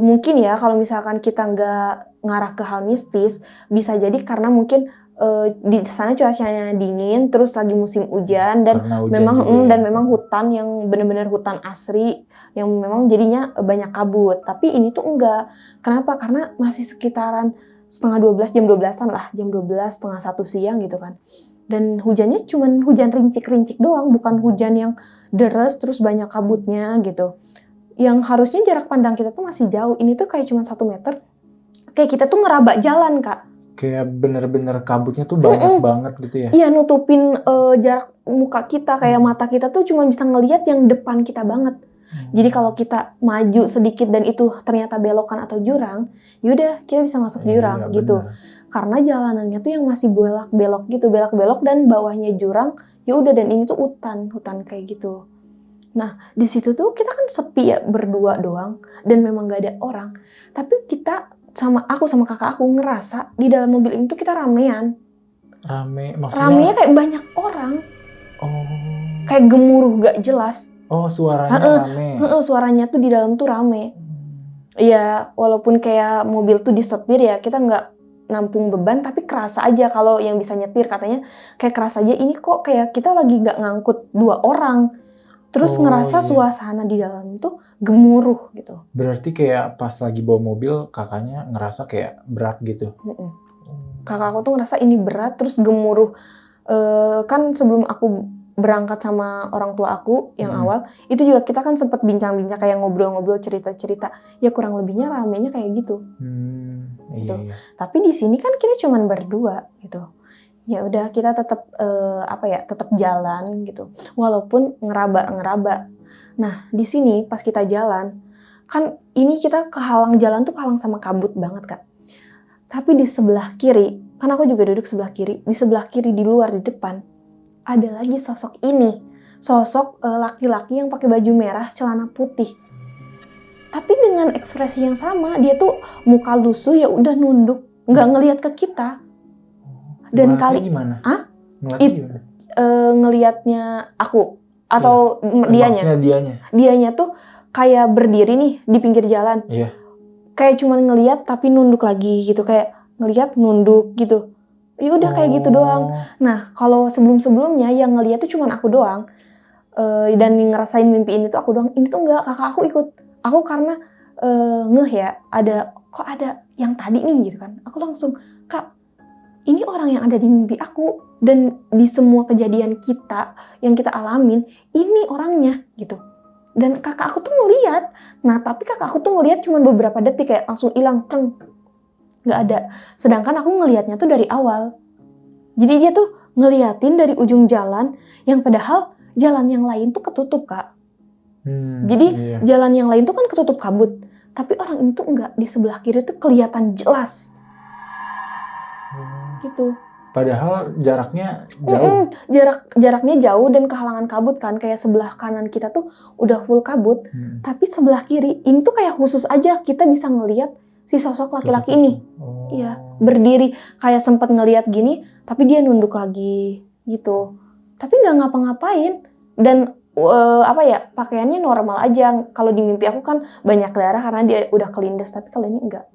mungkin ya kalau misalkan kita nggak ngarah ke hal mistis, bisa jadi karena mungkin di sana cuacanya dingin, terus lagi musim hujan, dan memang hutan yang benar-benar hutan asri, yang memang jadinya banyak kabut. Tapi ini tuh enggak. Kenapa? Karena masih sekitaran setengah 12, jam 12-an lah, jam 12, setengah 1 siang gitu kan. Dan hujannya cuman hujan rincik-rincik doang, bukan hujan yang deres terus banyak kabutnya gitu. Yang harusnya jarak pandang kita tuh masih jauh, ini tuh kayak cuma 1 meter. Kayak kita tuh ngeraba jalan Kak. Kayak bener-bener kabutnya tuh banyak banget gitu ya? Iya, nutupin jarak muka kita, kayak mata kita tuh cuma bisa ngelihat yang depan kita banget. Jadi kalau kita maju sedikit dan itu ternyata belokan atau jurang, yaudah kita bisa masuk jurang gitu. Bener. Karena jalanannya tuh yang masih belok-belok gitu, belok-belok dan bawahnya jurang, ya udah, dan ini tuh hutan kayak gitu. Nah, di situ tuh kita kan sepi ya, berdua doang, dan memang gak ada orang. Tapi aku sama kakak aku ngerasa di dalam mobil ini tuh kita ramean. Rame, maksudnya? Ramenya kayak banyak orang. Oh. Kayak gemuruh gak jelas. Oh, suaranya rame. Suaranya tuh di dalam tuh rame. Iya, walaupun kayak mobil tuh disetir ya, kita nggak nampung beban, tapi kerasa aja kalau yang bisa nyetir katanya kayak kerasa aja ini kok kayak kita lagi nggak ngangkut 2 orang. Terus ngerasa suasana di dalam tuh gemuruh gitu. Berarti kayak pas lagi bawa mobil kakaknya ngerasa kayak berat gitu. Kakak aku tuh ngerasa ini berat, terus gemuruh. Kan sebelum aku berangkat sama orang tua aku yang awal, itu juga kita kan sempat bincang-bincang kayak ngobrol-ngobrol, cerita-cerita. Ya kurang lebihnya ramenya kayak gitu. Gitu. Iya. Tapi di sini kan kita cuman berdua gitu. Ya udah kita tetap tetap jalan gitu. Walaupun ngeraba. Nah, di sini pas kita jalan, kan ini kita kehalang jalan tuh kehalang sama kabut banget, Kak. Tapi di sebelah kiri, kan aku juga duduk sebelah kiri, di sebelah kiri di luar di depan ada lagi sosok ini. Sosok laki-laki yang pakai baju merah, celana putih. Tapi dengan ekspresi yang sama, dia tuh muka lusuh ya udah nunduk, nggak ngelihat ke kita. Dan gimana? Ngelihatnya aku atau dianya? Dianya tuh kayak berdiri nih di pinggir jalan. Iya. Kayak cuman ngelihat tapi nunduk lagi gitu, kayak ngelihat nunduk gitu. Ya udah kayak gitu doang. Nah, kalau sebelum-sebelumnya yang ngelihat tuh cuman aku doang. Dan ngerasain mimpi ini tuh aku doang. Ini tuh enggak, kakak aku ikut. Aku karena ngeh ya, kok ada yang tadi nih gitu kan. Aku langsung, Kak, ini orang yang ada di mimpi aku. Dan di semua kejadian kita yang kita alamin, ini orangnya gitu. Dan kakak aku tuh ngelihat. Nah, tapi kakak aku tuh ngelihat cuma beberapa detik, kayak langsung hilang, nggak ada. Sedangkan aku ngelihatnya tuh dari awal. Jadi dia tuh ngeliatin dari ujung jalan yang padahal jalan yang lain tuh ketutup, Kak. Jadi iya. jalan yang lain tuh kan ketutup kabut, tapi orang ini tuh enggak, di sebelah kiri tuh kelihatan jelas gitu. Padahal jaraknya jauh. Jaraknya jauh dan kehalangan kabut kan, kayak sebelah kanan kita tuh udah full kabut, tapi sebelah kiri ini tuh kayak khusus aja kita bisa ngelihat si sosok laki-laki ini. Oh. Iya, berdiri kayak sempat ngelihat gini, tapi dia nunduk lagi gitu. Tapi nggak ngapa-ngapain dan pakaiannya normal aja. Kalau di mimpi aku kan banyak darah karena dia udah kelindes, tapi kalau ini enggak.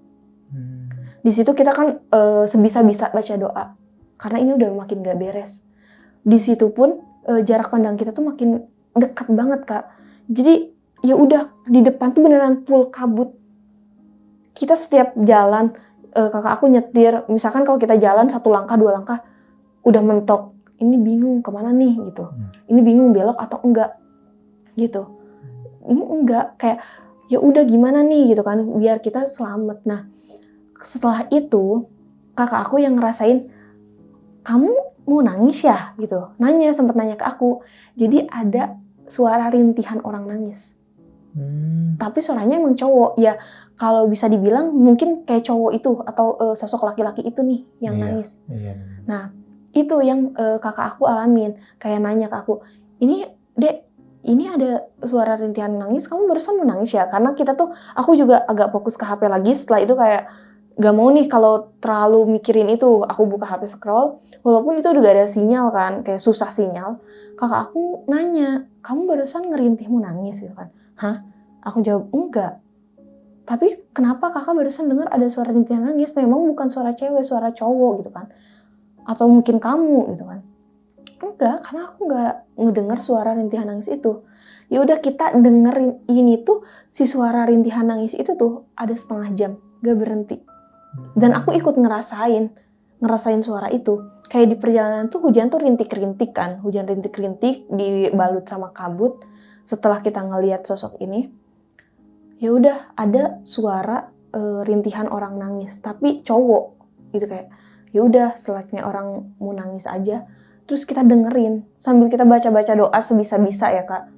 Di situ kita kan sebisa-bisa baca doa karena ini udah makin gak beres. Di situ pun jarak pandang kita tuh makin dekat banget, Kak. Jadi ya udah di depan tuh beneran full kabut. Kita setiap jalan, kakak aku nyetir, misalkan kalau kita jalan 1 langkah 2 langkah udah mentok. Ini bingung kemana nih gitu. Ini bingung belok atau enggak gitu. Ini enggak, kayak ya udah gimana nih gitu kan biar kita selamat. Nah, setelah itu kakak aku yang ngerasain, kamu mau nangis ya gitu. Sempat nanya ke aku. Jadi ada suara rintihan orang nangis. Tapi suaranya emang cowok. Ya kalau bisa dibilang mungkin kayak cowok itu atau sosok laki-laki itu nih yang nangis. Iya. Nah, itu yang kakak aku alamin. Kayak nanya ke aku, ini Dek, ini ada suara rintihan nangis, kamu barusan mau nangis ya? Karena aku juga agak fokus ke HP lagi. Setelah itu kayak gak mau nih kalau terlalu mikirin itu. Aku buka HP scroll, walaupun itu udah gak ada sinyal kan, kayak susah sinyal. Kakak aku nanya, kamu barusan ngerintih mau nangis gitu kan? Hah? Aku jawab, enggak. Tapi kenapa kakak barusan dengar ada suara rintihan nangis? Memang bukan suara cewek, suara cowok gitu kan? Atau mungkin kamu gitu kan? Enggak, karena aku nggak ngedengar suara rintihan nangis itu. Ya udah kita dengerin ini tuh, si suara rintihan nangis itu tuh ada 1/2 jam, gak berhenti. Dan aku ikut ngerasain suara itu. Kayak di perjalanan tuh hujan tuh rintik-rintik kan, hujan rintik-rintik dibalut sama kabut. Setelah kita ngelihat sosok ini, ya udah ada suara rintihan orang nangis, tapi cowok gitu kayak. Ya udah, seleknya orang mau nangis aja. Terus kita dengerin sambil kita baca-baca doa sebisa-bisa ya, Kak.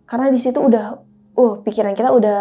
Karena di situ udah pikiran kita udah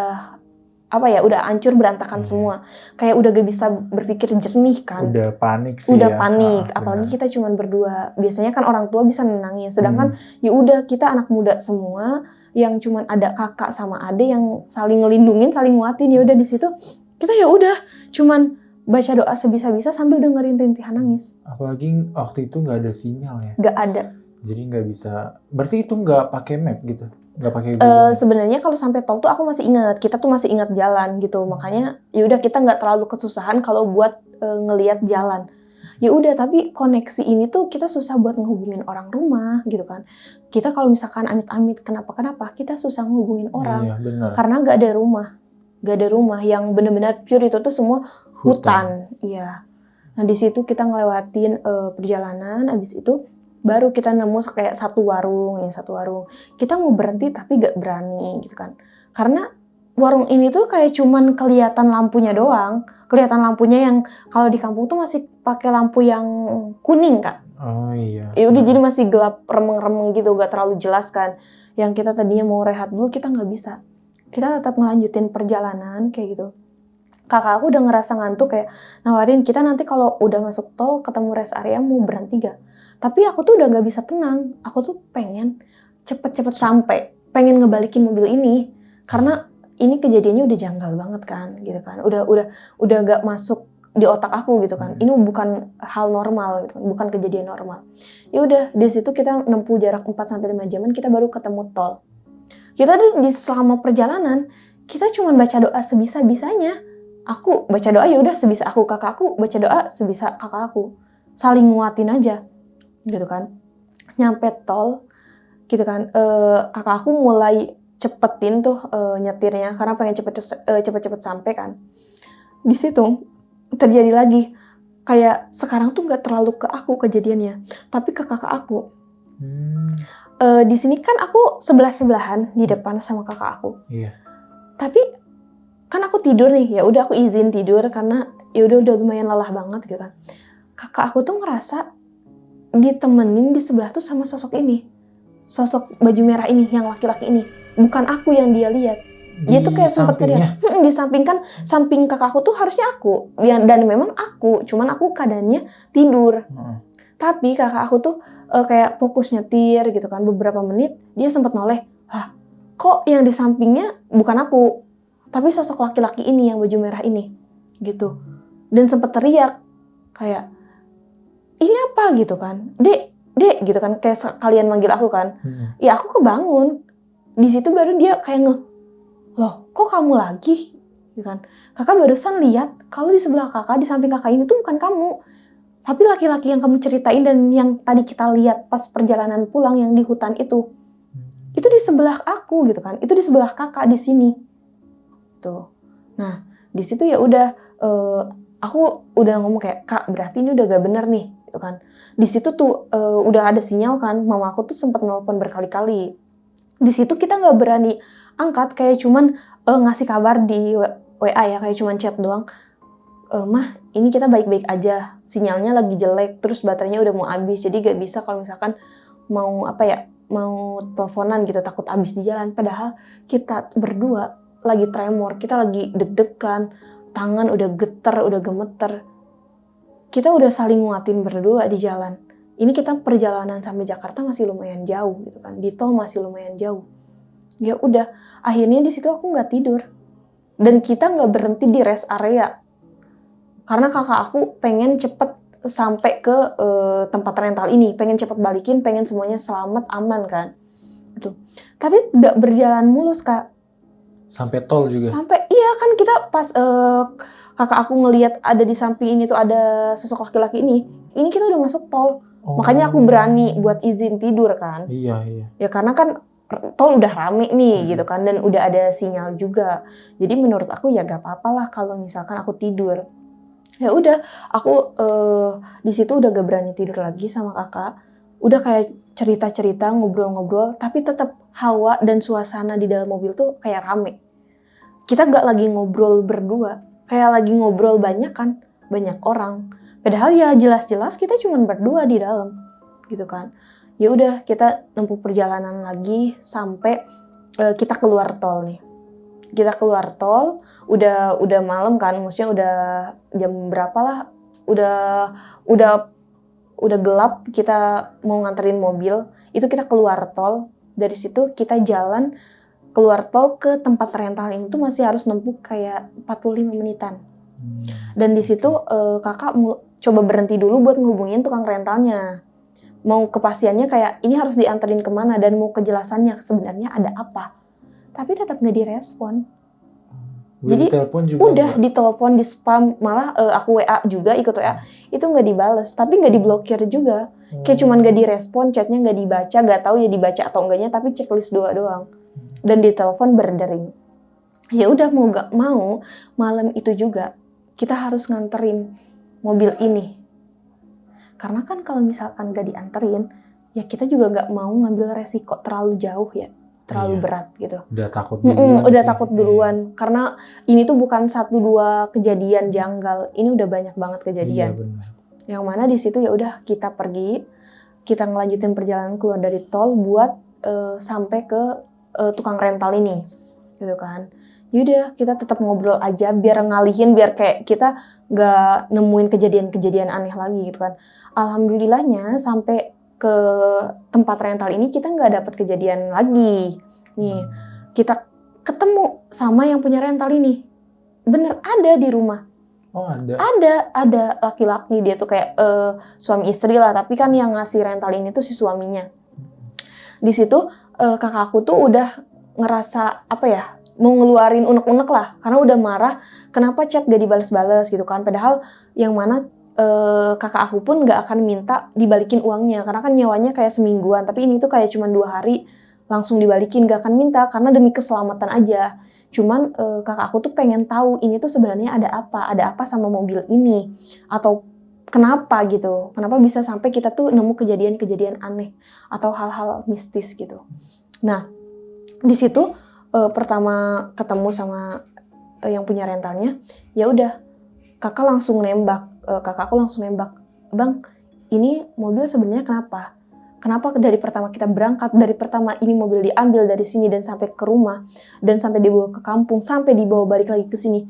udah hancur berantakan semua. Kayak udah gak bisa berpikir jernih kan. Udah panik sih. Udah panik, apalagi kita cuman berdua. Biasanya kan orang tua bisa nenangin, sedangkan ya udah kita anak muda semua yang cuman ada kakak sama ade yang saling ngelindungin, saling nguatin. Ya udah di situ kita ya udah cuman baca doa sebisa-bisa sambil dengerin rintihan nangis. Apalagi waktu itu nggak ada sinyal ya. Nggak ada. Jadi nggak bisa. Berarti itu nggak pakai map gitu? Nggak pakai sebenarnya kalau sampai tol tuh aku masih ingat. Kita tuh masih ingat jalan gitu. Makanya ya udah kita nggak terlalu kesusahan kalau buat ngelihat jalan. Ya udah, tapi koneksi ini tuh kita susah buat ngehubungin orang rumah gitu kan. Kita kalau misalkan amit-amit kenapa-kenapa, kita susah ngehubungin orang. Iya, benar. Karena nggak ada rumah. Nggak ada rumah yang benar-benar pure, itu tuh semua hutan. Iya. Nah di situ kita ngelewatin perjalanan, abis itu baru kita nemu kayak satu warung. Kita mau berhenti tapi gak berani gitu kan. Karena warung ini tuh kayak cuman kelihatan lampunya doang. Kelihatan lampunya yang kalau di kampung tuh masih pakai lampu yang kuning, Kak. Oh iya. Ya udah, jadi masih gelap remeng-remeng gitu, gak terlalu jelas kan. Yang kita tadinya mau rehat dulu, kita nggak bisa. Kita tetap ngelanjutin perjalanan kayak gitu. Kakak aku udah ngerasa ngantuk, kayak nawarin kita nanti kalau udah masuk tol ketemu rest area mau berhenti gak? Tapi aku tuh udah gak bisa tenang. Aku tuh pengen cepet-cepet sampai, pengen ngebalikin mobil ini karena ini kejadiannya udah janggal banget kan, gitu kan. Udah gak masuk di otak aku gitu kan. Ini bukan hal normal gitu kan, bukan kejadian normal. Ya udah, di situ kita nempuh jarak 4-5 jaman, kita baru ketemu tol. Kita tuh di selama perjalanan kita cuma baca doa sebisa-bisanya. Aku baca doa ya udah sebisa aku, kakak aku baca doa sebisa kakak aku. Saling nguatin aja. Gitu kan. Nyampe tol gitu kan. Kakak aku mulai cepetin tuh nyetirnya karena pengen cepet-cepet sampai kan. Di situ terjadi lagi kayak sekarang tuh nggak terlalu ke aku kejadiannya, tapi ke kakak aku. Di sini kan aku sebelah-sebelahan di depan sama kakak aku. Iya. Tapi kan aku tidur nih, ya udah aku izin tidur karena ya udah lumayan lelah banget gitu kan. Kakak aku tuh ngerasa ditemenin di sebelah tuh sama sosok ini. Sosok baju merah ini, yang laki-laki ini. bukan aku yang dia lihat. Dia tuh kayak sempat sampingnya? teriak. Di samping kan, samping kakakku tuh harusnya aku. Dan memang aku, cuman aku keadaannya tidur. Tapi kakak aku tuh kayak fokus nyetir gitu kan. Beberapa menit dia sempat noleh. Lah, kok yang di sampingnya bukan aku, tapi sosok laki-laki ini yang baju merah ini gitu. Dan sempat teriak kayak, ini apa gitu kan, dek gitu kan, kayak kalian manggil aku kan. Ya aku kebangun. Di situ baru dia kayak loh kok kamu lagi gitu kan. Kakak barusan lihat kalau di sebelah kakak, di samping kakak ini tuh bukan kamu, tapi laki-laki yang kamu ceritain dan yang tadi kita lihat pas perjalanan pulang yang di hutan itu di sebelah aku gitu kan, itu di sebelah kakak di sini tuh. Nah di situ ya udah aku udah ngomong kayak, kak berarti ini udah gak bener nih gitu kan. Di situ tuh udah ada sinyal kan, mama aku tuh sempat nelpon berkali-kali. Di situ kita nggak berani angkat, kayak cuman ngasih kabar di WA ya, kayak cuman chat doang. Mah ini kita baik-baik aja, sinyalnya lagi jelek, terus baterainya udah mau habis, jadi gak bisa kalau misalkan mau mau teleponan gitu, takut habis di jalan. Padahal kita berdua lagi tremor, kita lagi deg-degan, tangan udah geter, udah gemeter. Kita udah saling nguatin berdua di jalan. Ini kita perjalanan sampai Jakarta masih lumayan jauh gitu kan, di tol masih lumayan jauh. Ya udah, akhirnya di situ aku nggak tidur dan kita nggak berhenti di rest area karena kakak aku pengen cepet sampai ke tempat rental ini, pengen cepet balikin, pengen semuanya selamat aman kan. Gitu. Tapi nggak berjalan mulus kak. Sampai tol juga? Sampai iya kan, kita pas kakak aku ngelihat ada di samping ini tuh ada sosok laki-laki ini kita udah masuk tol. Makanya aku berani buat izin tidur kan. Iya. Ya karena kan tol udah rame nih gitu kan, dan udah ada sinyal juga. Jadi menurut aku ya gak apa-apa lah kalau misalkan aku tidur. Ya udah, aku di situ udah gak berani tidur lagi sama kakak. Udah kayak cerita-cerita, ngobrol-ngobrol, tapi tetap hawa dan suasana di dalam mobil tuh kayak rame. Kita gak lagi ngobrol berdua, kayak lagi ngobrol banyak kan, banyak orang. Padahal ya jelas-jelas kita cuma berdua di dalam, gitu kan. Ya udah, kita nempuh perjalanan lagi sampai kita keluar tol nih. Kita keluar tol, udah malam kan, maksudnya udah jam berapa lah, udah gelap, kita mau nganterin mobil. Itu kita keluar tol, dari situ kita jalan keluar tol ke tempat rental ini tuh masih harus nempuh kayak 45 menitan. Dan di situ kakak coba berhenti dulu buat ngehubungin tukang rentalnya. Mau kepastiannya kayak ini harus dianterin kemana dan mau kejelasannya sebenarnya ada apa. Tapi tetap nggak direspon. Jadi udah ditelepon, di spam, malah aku WA juga, ikut WA, itu nggak dibales, tapi nggak diblokir juga. Kayak cuman nggak direspon, chatnya nggak dibaca, nggak tahu ya dibaca atau enggaknya, tapi checklist doang. Dan ditelepon berdering. Ya udah, mau nggak mau malam itu juga kita harus nganterin mobil ini. Karena kan kalau misalkan nggak dianterin, ya kita juga nggak mau ngambil resiko terlalu jauh ya. Terlalu berat gitu. Udah takut duluan. Udah takut duluan. Karena ini tuh bukan 1-2 kejadian janggal. Ini udah banyak banget kejadian. Iya, benar. Yang mana di situ ya udah kita pergi, kita ngelanjutin perjalanan keluar dari tol buat sampai ke tukang rental ini, gitu kan. Yaudah, kita tetap ngobrol aja biar ngalihin, biar kayak kita nggak nemuin kejadian-kejadian aneh lagi gitu kan. Alhamdulillahnya sampai ke tempat rental ini kita nggak dapat kejadian lagi. Nih, kita ketemu sama yang punya rental ini. Bener ada di rumah. Oh, ada. Ada laki-laki, dia tuh kayak suami istri lah, tapi kan yang ngasih rental ini tuh si suaminya. Di situ kakak aku tuh udah ngerasa apa ya, mau ngeluarin unek-unek lah, karena udah marah kenapa chat gak dibales-bales gitu kan. Padahal yang mana kakak aku pun gak akan minta dibalikin uangnya, karena kan nyewanya kayak semingguan, tapi ini tuh kayak cuma 2 hari langsung dibalikin, gak akan minta karena demi keselamatan aja. Cuman kakak aku tuh pengen tahu ini tuh sebenarnya ada apa sama mobil ini, atau kenapa gitu, kenapa bisa sampai kita tuh nemu kejadian-kejadian aneh atau hal-hal mistis gitu. Nah di situ pertama ketemu sama yang punya rentalnya, ya udah kakak langsung nembak, kakakku langsung nembak, bang ini mobil sebenarnya kenapa? Kenapa dari pertama kita berangkat, dari pertama ini mobil diambil dari sini dan sampai ke rumah, dan sampai dibawa ke kampung, sampai dibawa balik lagi ke sini.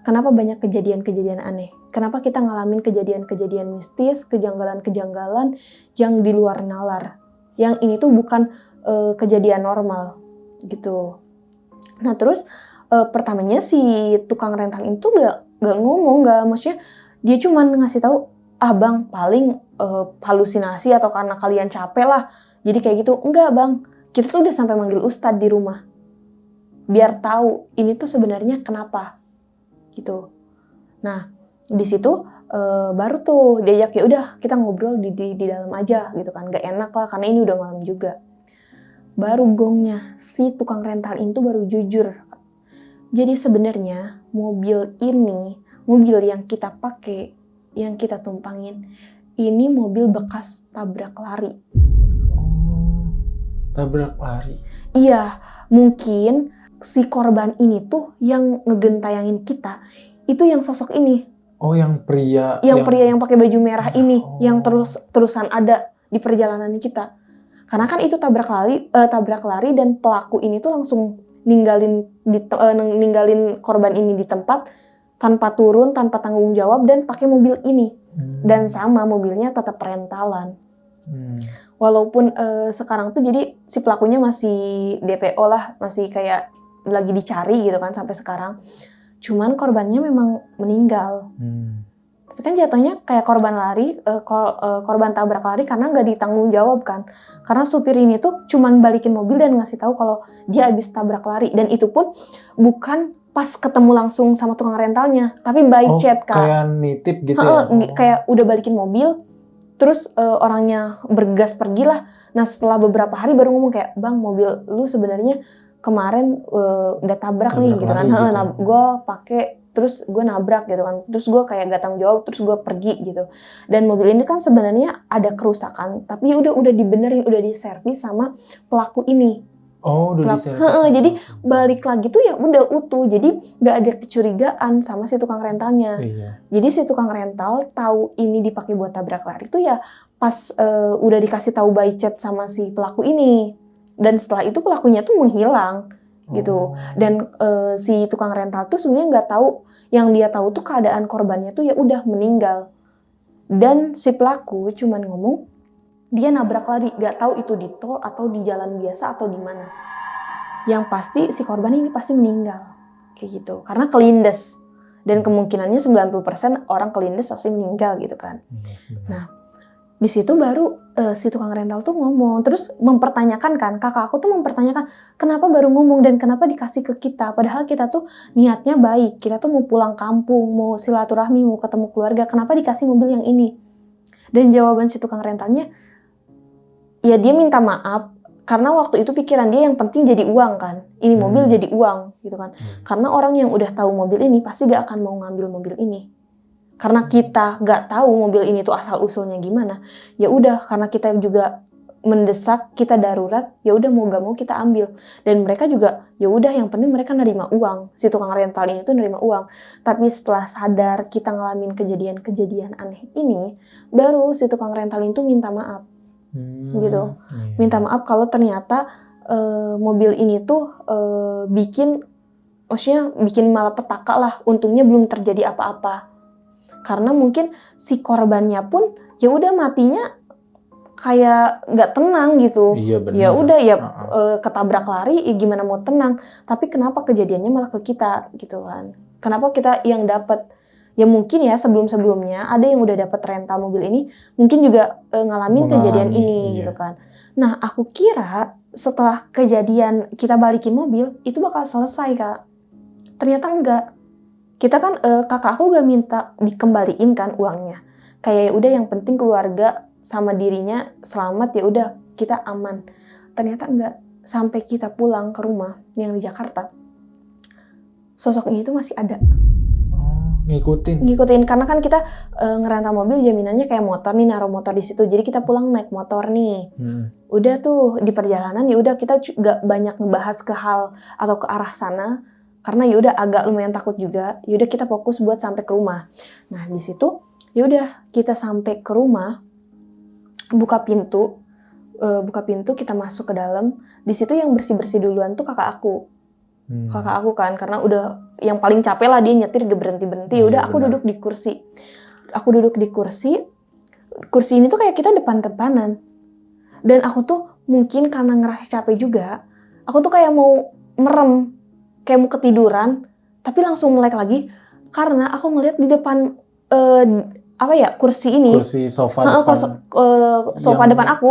Kenapa banyak kejadian-kejadian aneh? Kenapa kita ngalamin kejadian-kejadian mistis, kejanggalan-kejanggalan yang di luar nalar? Yang ini tuh bukan kejadian normal gitu. Nah terus pertamanya si tukang rental itu gak ngomong, maksudnya dia cuman ngasih tahu, bang paling halusinasi atau karena kalian capek lah, jadi kayak gitu. Enggak bang, kita tuh udah sampai manggil ustadz di rumah biar tahu ini tuh sebenarnya kenapa gitu. Nah di situ baru tuh diajak, ya udah kita ngobrol di dalam aja gitu kan, gak enak lah karena ini udah malam juga. Baru gongnya si tukang rental itu baru jujur. Jadi sebenarnya mobil ini, mobil yang kita pakai, yang kita tumpangin, ini mobil bekas tabrak lari. Oh, tabrak lari. Iya, mungkin si korban ini tuh yang ngegentayangin kita, itu yang sosok ini. Oh, yang pria. Yang pria yang pakai baju merah ini, Oh. yang terusan ada di perjalanan kita. Karena kan itu tabrak lari dan pelaku ini tuh langsung ninggalin korban ini di tempat tanpa turun, tanpa tanggung jawab, dan pakai mobil ini. Dan sama mobilnya tetap rentalan. Walaupun sekarang tuh jadi si pelakunya masih DPO lah, masih kayak lagi dicari gitu kan sampai sekarang. Cuman korbannya memang meninggal. Tapi kan jatuhnya kayak korban lari, korban tabrak lari karena nggak ditanggung jawab kan. Karena supir ini tuh cuman balikin mobil dan ngasih tahu kalau dia habis tabrak lari. Dan itu pun bukan pas ketemu langsung sama tukang rentalnya, tapi by chat Kak. Kayak nitip gitu ya? Kayak udah balikin mobil, terus orangnya bergas pergi lah. Nah setelah beberapa hari baru ngomong kayak, bang mobil lu sebenarnya kemarin udah tabrak nih gitu kan. Gitu. Nah gue pakai, terus gue nabrak gitu kan, terus gue kayak gak tanggung jawab, terus gue pergi gitu. Dan mobil ini kan sebenarnya ada kerusakan, tapi udah dibenerin, udah diservis sama pelaku ini. Oh, udah diservis. Jadi balik lagi tuh ya udah utuh, jadi gak ada kecurigaan sama si tukang rentalnya. Iya. Jadi si tukang rental tahu ini dipakai buat tabrak lari tuh ya pas udah dikasih tahu by chat sama si pelaku ini. Dan setelah itu pelakunya tuh menghilang gitu. Dan si tukang rental tuh sebenarnya nggak tahu, yang dia tahu tuh keadaan korbannya tuh ya udah meninggal. Dan si pelaku cuman ngomong dia nabrak lari, nggak tahu itu di tol atau di jalan biasa atau di mana. Yang pasti si korban ini pasti meninggal kayak gitu karena kelindes. Dan kemungkinannya 90% orang kelindes pasti meninggal gitu kan. Nah di situ baru si tukang rental tuh ngomong, terus mempertanyakan kan, kakak aku tuh mempertanyakan kenapa baru ngomong dan kenapa dikasih ke kita, padahal kita tuh niatnya baik, kita tuh mau pulang kampung, mau silaturahmi, mau ketemu keluarga, kenapa dikasih mobil yang ini? Dan jawaban si tukang rentalnya, ya dia minta maaf karena waktu itu pikiran dia yang penting jadi uang kan, ini mobil jadi uang gitu kan, karena orang yang udah tahu mobil ini pasti gak akan mau ngambil mobil ini. Karena kita nggak tahu mobil ini tuh asal usulnya gimana, ya udah karena kita juga mendesak, kita darurat, ya udah mau gak mau kita ambil. Dan mereka juga ya udah yang penting mereka nerima uang, si tukang rental ini tuh nerima uang. Tapi setelah sadar kita ngalamin kejadian-kejadian aneh ini, baru si tukang rental itu minta maaf gitu, minta maaf kalau ternyata mobil ini tuh bikin malapetaka lah, untungnya belum terjadi apa-apa. Karena mungkin si korbannya pun ya udah matinya kayak nggak tenang gitu. Iya, benar. Ya udah ya ketabrak lari, ya gimana mau tenang. Tapi kenapa kejadiannya malah ke kita gitu kan? Kenapa kita yang dapat? Ya mungkin ya sebelum-sebelumnya ada yang udah dapat rental mobil ini, mungkin juga ngalamin kejadian ini gitu kan. Nah aku kira setelah kejadian kita balikin mobil itu bakal selesai Kak. Ternyata enggak. Kita kan kakak aku gak minta dikembaliin kan uangnya. Kayak udah yang penting keluarga sama dirinya selamat, ya udah kita aman. Ternyata enggak. Sampai kita pulang ke rumah yang di Jakarta, sosoknya itu masih ada. Ngikutin karena kan kita ngerental mobil jaminannya kayak motor nih, naruh motor di situ. Jadi kita pulang naik motor nih. Udah tuh di perjalanan ya udah kita gak banyak ngebahas ke hal atau ke arah sana. Karena yaudah agak lumayan takut juga, yaudah kita fokus buat sampai ke rumah. Nah di situ yaudah kita sampai ke rumah, buka pintu, buka pintu, kita masuk ke dalam. Di situ yang bersih-bersih duluan tuh kakak aku. Kakak aku kan, karena udah yang paling capek lah, dia nyetir gak berhenti-berhenti. Iya, Udah aku benar. duduk di kursi. Aku duduk di kursi. Kursi ini tuh kayak kita depan-depanan. Dan aku tuh mungkin karena ngerasa capek juga, aku tuh kayak mau merem, kayak mau ketiduran, tapi langsung melek lagi karena aku ngeliat di depan kursi ini, Kursi sofa Heeh, depan. sofa yang- depan aku,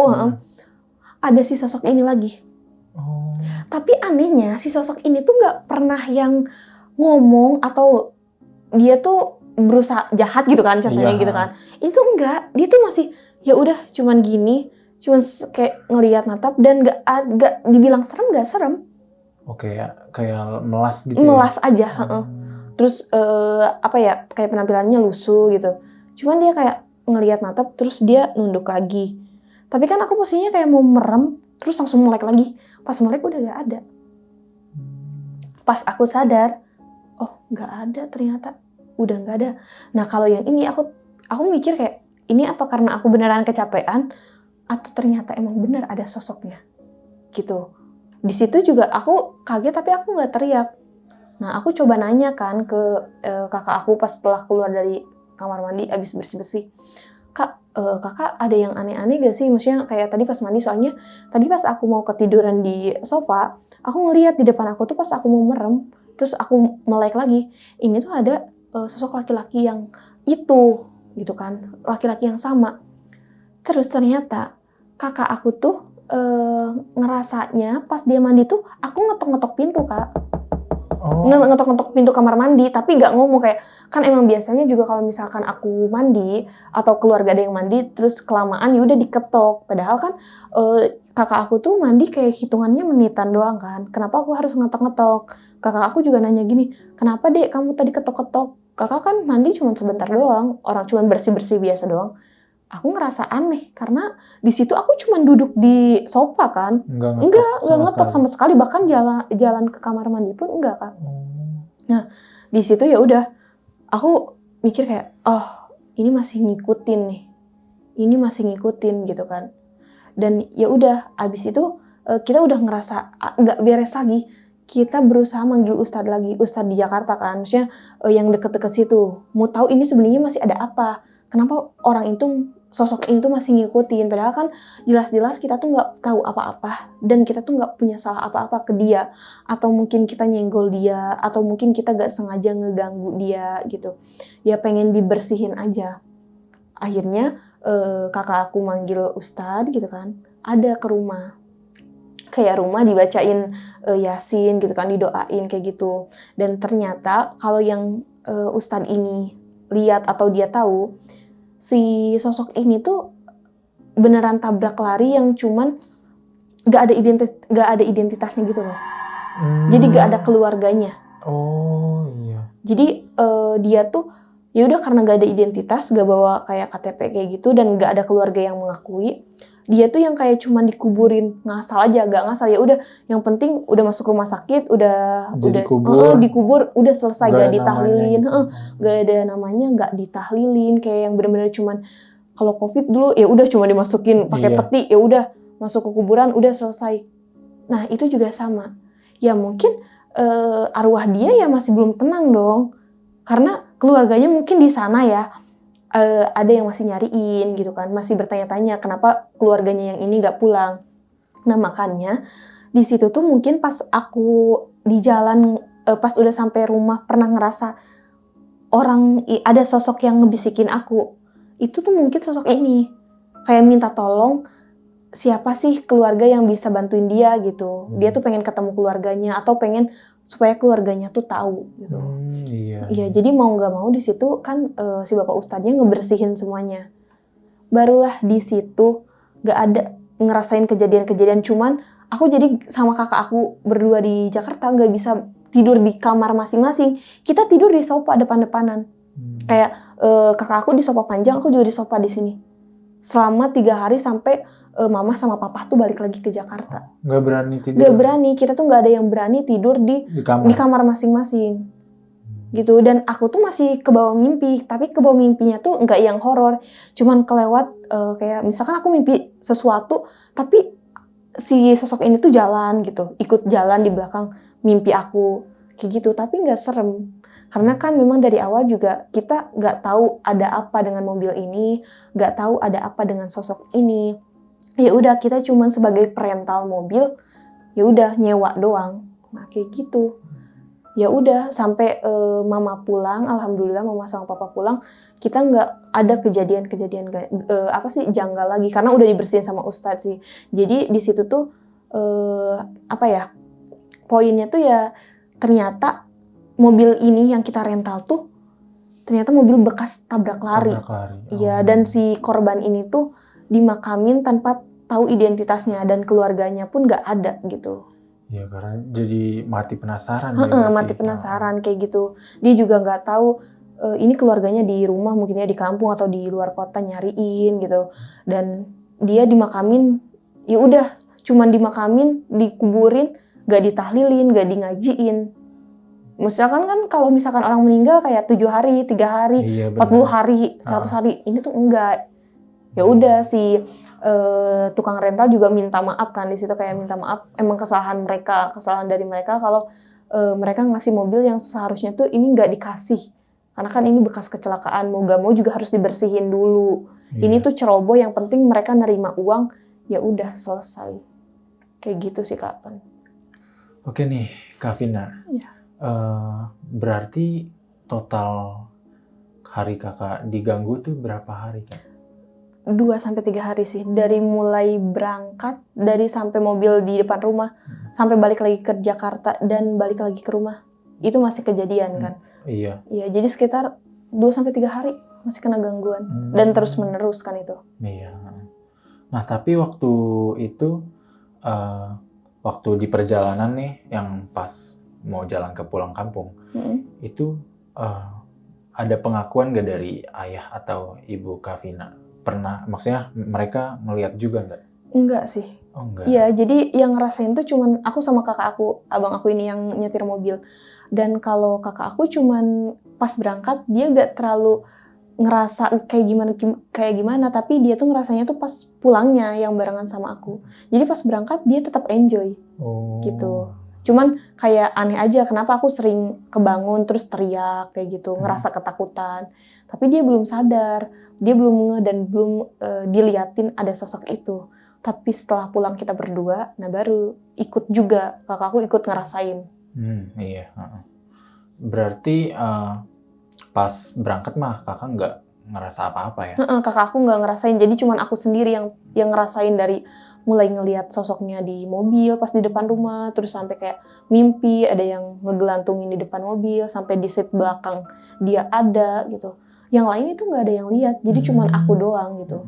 ada si sosok ini lagi. Oh. Tapi anehnya si sosok ini tuh nggak pernah yang ngomong atau dia tuh berusaha jahat gitu kan, contohnya Iya. gitu kan. Itu enggak, dia tuh masih ya udah cuman gini, cuman kayak ngelihat natap dan nggak dibilang serem, nggak serem, Oke, ya, kayak melas gitu. melas aja. Ya? Heeh. Terus kayak penampilannya lusuh gitu. Cuman dia kayak ngelihat natap terus dia nunduk lagi. Tapi kan aku posisinya kayak mau merem, terus langsung melek lagi. Pas melek udah gak ada. Pas aku sadar, oh gak ada ternyata. Udah gak ada. Nah kalau yang ini aku mikir kayak, ini apa karena aku beneran kecapean, atau ternyata emang bener ada sosoknya. Gitu. Di situ juga aku kaget tapi aku gak teriak. Nah aku coba nanya kan ke kakak aku pas setelah keluar dari kamar mandi abis bersih-bersih. Kakak ada yang aneh-aneh gak sih? Maksudnya kayak tadi pas mandi, soalnya tadi pas aku mau ketiduran di sofa, aku ngeliat di depan aku tuh pas aku mau merem, terus aku melek lagi, ini tuh ada sosok laki-laki yang itu, gitu kan, laki-laki yang sama. Terus ternyata kakak aku tuh ngerasanya pas dia mandi tuh aku ngetok-ngetok pintu, Kak. Oh. Ngetok-ngetok pintu kamar mandi tapi nggak ngomong, kayak kan emang biasanya juga kalau misalkan aku mandi atau keluarga ada yang mandi terus kelamaan ya udah diketok, padahal kan kakak aku tuh mandi kayak hitungannya menitan doang kan, kenapa aku harus ngetok-ngetok? Kakak aku juga nanya gini, kenapa dek kamu tadi ketok-ketok? Kakak kan mandi cuma sebentar doang, orang cuma bersih-bersih biasa doang. Aku ngerasa aneh karena di situ aku cuma duduk di sofa kan, enggak ngetok sama sekali, bahkan jalan ke kamar mandi pun enggak, Kak. Nah di situ ya udah aku mikir kayak, oh ini masih ngikutin gitu kan. Dan ya udah abis itu kita udah ngerasa nggak beres lagi, kita berusaha manggil ustadz di Jakarta kan, maksudnya yang deket-deket situ, mau tahu ini sebenarnya masih ada apa, kenapa sosok ini tuh masih ngikutin, padahal kan jelas-jelas kita tuh nggak tahu apa-apa dan kita tuh nggak punya salah apa-apa ke dia, atau mungkin kita nyenggol dia, atau mungkin kita nggak sengaja ngeganggu dia gitu, ya pengen dibersihin aja. Akhirnya kakak aku manggil ustadz gitu kan, ada ke rumah, kayak rumah dibacain yasin gitu kan, didoain kayak gitu. Dan ternyata kalau yang ustadz ini lihat atau dia tahu, si sosok ini tuh beneran tabrak lari yang cuman gak ada identitasnya gitu loh. Jadi gak ada keluarganya. Oh iya. Jadi dia tuh ya udah karena gak ada identitas, gak bawa kayak KTP kayak gitu, dan gak ada keluarga yang mengakui. Dia tuh yang kayak cuman dikuburin ngasal aja, gak ngasal, ya udah yang penting udah masuk rumah sakit, udah dikubur, udah selesai, gak ditahlilin, gitu. gak ada namanya, gak ditahlilin, kayak yang benar-benar cuman kalau COVID dulu ya udah cuma dimasukin pakai peti, ya udah masuk ke kuburan, udah selesai. Nah itu juga sama, ya mungkin arwah dia ya masih belum tenang dong, karena keluarganya mungkin di sana ya. Ada yang masih nyariin gitu kan, masih bertanya-tanya kenapa keluarganya yang ini nggak pulang. Nah makanya di situ tuh mungkin pas aku di jalan, pas udah sampai rumah pernah ngerasa ada sosok yang ngebisikin aku. Itu tuh mungkin sosok ini kayak minta tolong, siapa sih keluarga yang bisa bantuin dia gitu. Dia tuh pengen ketemu keluarganya atau pengen supaya keluarganya tuh tahu gitu. Iya, jadi mau nggak mau di situ kan si bapak ustadznya ngebersihin semuanya. Barulah di situ nggak ada ngerasain kejadian-kejadian, cuman aku jadi sama kakak aku berdua di Jakarta nggak bisa tidur di kamar masing-masing. Kita tidur di sofa depan-depanan. Kayak kakak aku di sofa panjang, aku juga di sofa di sini. Selama 3 hari sampai mama sama papa tuh balik lagi ke Jakarta. Nggak berani tidur? Nggak berani, kita tuh nggak ada yang berani tidur di kamar masing-masing. gitu. Dan aku tuh masih kebawa mimpi, tapi kebawa mimpinya tuh nggak yang horor, cuman kelewat kayak misalkan aku mimpi sesuatu tapi si sosok ini tuh jalan gitu, ikut jalan di belakang mimpi aku kayak gitu, tapi nggak serem. Karena kan memang dari awal juga kita nggak tahu ada apa dengan mobil ini, nggak tahu ada apa dengan sosok ini. Ya udah, kita cuman sebagai perental mobil, ya udah nyewa doang. Nah kayak gitu. Ya udah sampai mama pulang, alhamdulillah mama sama papa pulang, kita nggak ada kejadian-kejadian janggal lagi karena udah dibersihin sama ustadz sih. Jadi di situ tuh poinnya tuh ya ternyata mobil ini yang kita rental tuh ternyata mobil bekas tabrak lari. Iya, dan si korban ini tuh dimakamin tanpa tahu identitasnya dan keluarganya pun nggak ada gitu. Ya karena jadi mati penasaran. Mati penasaran kayak gitu. Dia juga nggak tahu ini keluarganya di rumah, mungkinnya di kampung atau di luar kota nyariin gitu. Dan dia dimakamin, ya udah cuman dimakamin, dikuburin, nggak ditahlilin, nggak di ngajiin. Misalkan kan kalau misalkan orang meninggal kayak 7 hari, 3 hari, 40 hari, 100 hari, ini tuh enggak. Ya udah si tukang rental juga minta maaf kan di situ, kayak minta maaf, emang kesalahan dari mereka kalau mereka ngasih mobil yang seharusnya tuh ini nggak dikasih, karena kan ini bekas kecelakaan, mau gak mau juga harus dibersihin dulu. Ini tuh ceroboh, yang penting mereka nerima uang, ya udah selesai. Kayak gitu sih Kak. Oke nih Kak Vina, berarti total hari kakak diganggu tuh berapa hari Kak? 2-3 hari sih, dari mulai berangkat, dari sampai mobil di depan rumah, sampai balik lagi ke Jakarta dan balik lagi ke rumah, itu masih kejadian kan. Iya, jadi sekitar 2-3 hari masih kena gangguan, dan terus menerus kan itu. Iya. Nah tapi waktu itu, waktu di perjalanan nih, yang pas mau jalan ke pulang kampung, itu ada pengakuan gak dari ayah atau ibu Kak Vina? Pernah, maksudnya mereka ngelihat juga nggak? Enggak sih. Oh enggak. Iya, jadi yang ngerasain tuh cuman aku sama kakak aku, abang aku ini yang nyetir mobil. Dan kalau kakak aku cuman pas berangkat, dia nggak terlalu ngerasa kayak gimana, tapi dia tuh ngerasanya tuh pas pulangnya yang barengan sama aku. Jadi pas berangkat dia tetap enjoy. Gitu. Cuman kayak aneh aja, kenapa aku sering kebangun terus teriak kayak gitu, ngerasa ketakutan. Tapi dia belum sadar, dia belum ngeh dan belum diliatin ada sosok itu. Tapi setelah pulang kita berdua, nah baru ikut juga, kakakku ikut ngerasain. Iya. Berarti pas berangkat mah kakak nggak ngerasa apa-apa ya? Kakak aku nggak ngerasain, jadi cuman aku sendiri yang ngerasain, dari mulai ngelihat sosoknya di mobil pas di depan rumah, terus sampai kayak mimpi ada yang ngegelantungin di depan mobil, sampai di seat belakang dia ada gitu. Yang lain itu nggak ada yang lihat, jadi cuman aku doang gitu.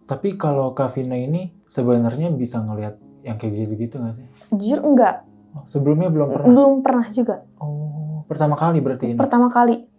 Tapi kalau Kak Vina ini sebenarnya bisa ngelihat yang kayak gitu-gitu nggak sih? Jujur enggak. Sebelumnya belum pernah? Belum pernah juga. Oh, pertama kali berarti ini? Pertama kali.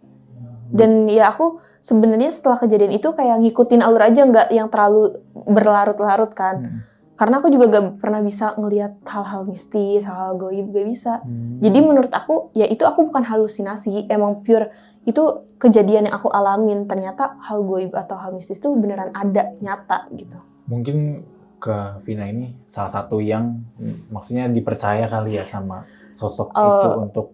Dan ya aku sebenarnya setelah kejadian itu kayak ngikutin alur aja, nggak yang terlalu berlarut-larut kan. Karena aku juga gak pernah bisa ngelihat hal-hal mistis, hal-hal gaib, gak bisa. Jadi menurut aku, ya itu aku bukan halusinasi, emang pure itu kejadian yang aku alamin. Ternyata hal gaib atau hal mistis itu beneran ada, nyata gitu. Mungkin ke Vina ini salah satu yang maksudnya dipercaya kali ya sama sosok itu untuk,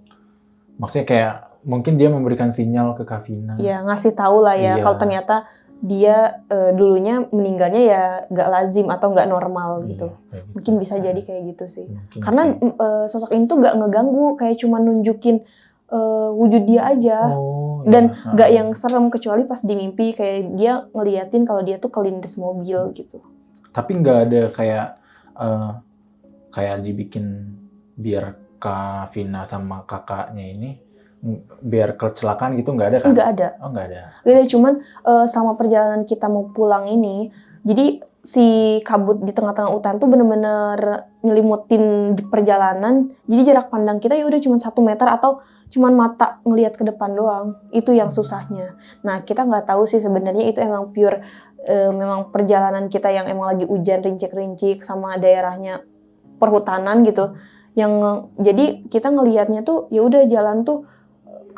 maksudnya kayak mungkin dia memberikan sinyal ke Kak Vina. Ya ngasih tahu lah ya, kalau ternyata dia dulunya meninggalnya ya gak lazim atau gak normal gitu. Gitu. Mungkin bisa jadi kayak gitu sih. Mungkin karena sosok ini tuh gak ngeganggu, kayak cuma nunjukin wujud dia aja. Dan gak yang serem, kecuali pas di mimpi kayak dia ngeliatin kalau dia tuh kelindes mobil gitu. Tapi gak ada kayak dibikin biar Kak Vina sama kakaknya ini biar kecelakaan gitu, nggak ada kan? Nggak ada. Oh, nggak ada. Nggak ada, cuman sama perjalanan kita mau pulang ini, jadi si kabut di tengah-tengah hutan tuh bener-bener nyelimutin di perjalanan, jadi jarak pandang kita ya udah cuma 1 meter atau cuman mata ngelihat ke depan doang. Itu yang susahnya. Nah, kita nggak tahu sih sebenarnya itu emang pure memang perjalanan kita yang emang lagi hujan rincik-rincik sama daerahnya perhutanan gitu. Yang jadi kita ngelihatnya tuh ya udah jalan tuh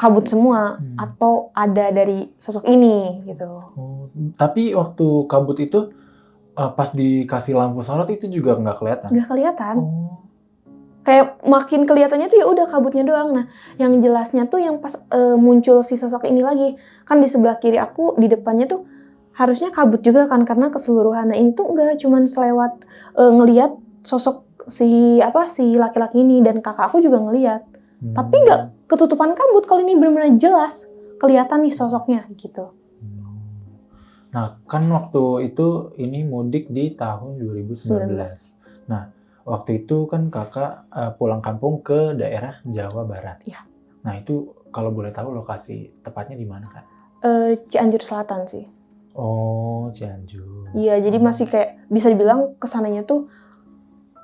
kabut semua atau ada dari sosok ini gitu. Oh, tapi waktu kabut itu pas dikasih lampu sorot itu juga nggak kelihatan? Nggak kelihatan. Oh. Kayak makin kelihatannya tuh ya udah kabutnya doang. Nah, yang jelasnya tuh yang pas muncul si sosok ini lagi. Kan di sebelah kiri aku, di depannya tuh harusnya kabut juga kan karena keseluruhan. Nah, ini tuh enggak cuman selewat ngelihat sosok si laki-laki ini dan kakak aku juga ngelihat. Tapi nggak ketutupan kabut kalau ini benar-benar jelas kelihatan nih sosoknya gitu. Nah, kan waktu itu ini mudik di tahun 2019. Nah, waktu itu kan kakak pulang kampung ke daerah Jawa Barat. Iya. Nah, itu kalau boleh tahu lokasi tepatnya di mana, Kak? Cianjur Selatan sih. Oh, Cianjur. Iya, jadi masih kayak bisa dibilang kesananya tuh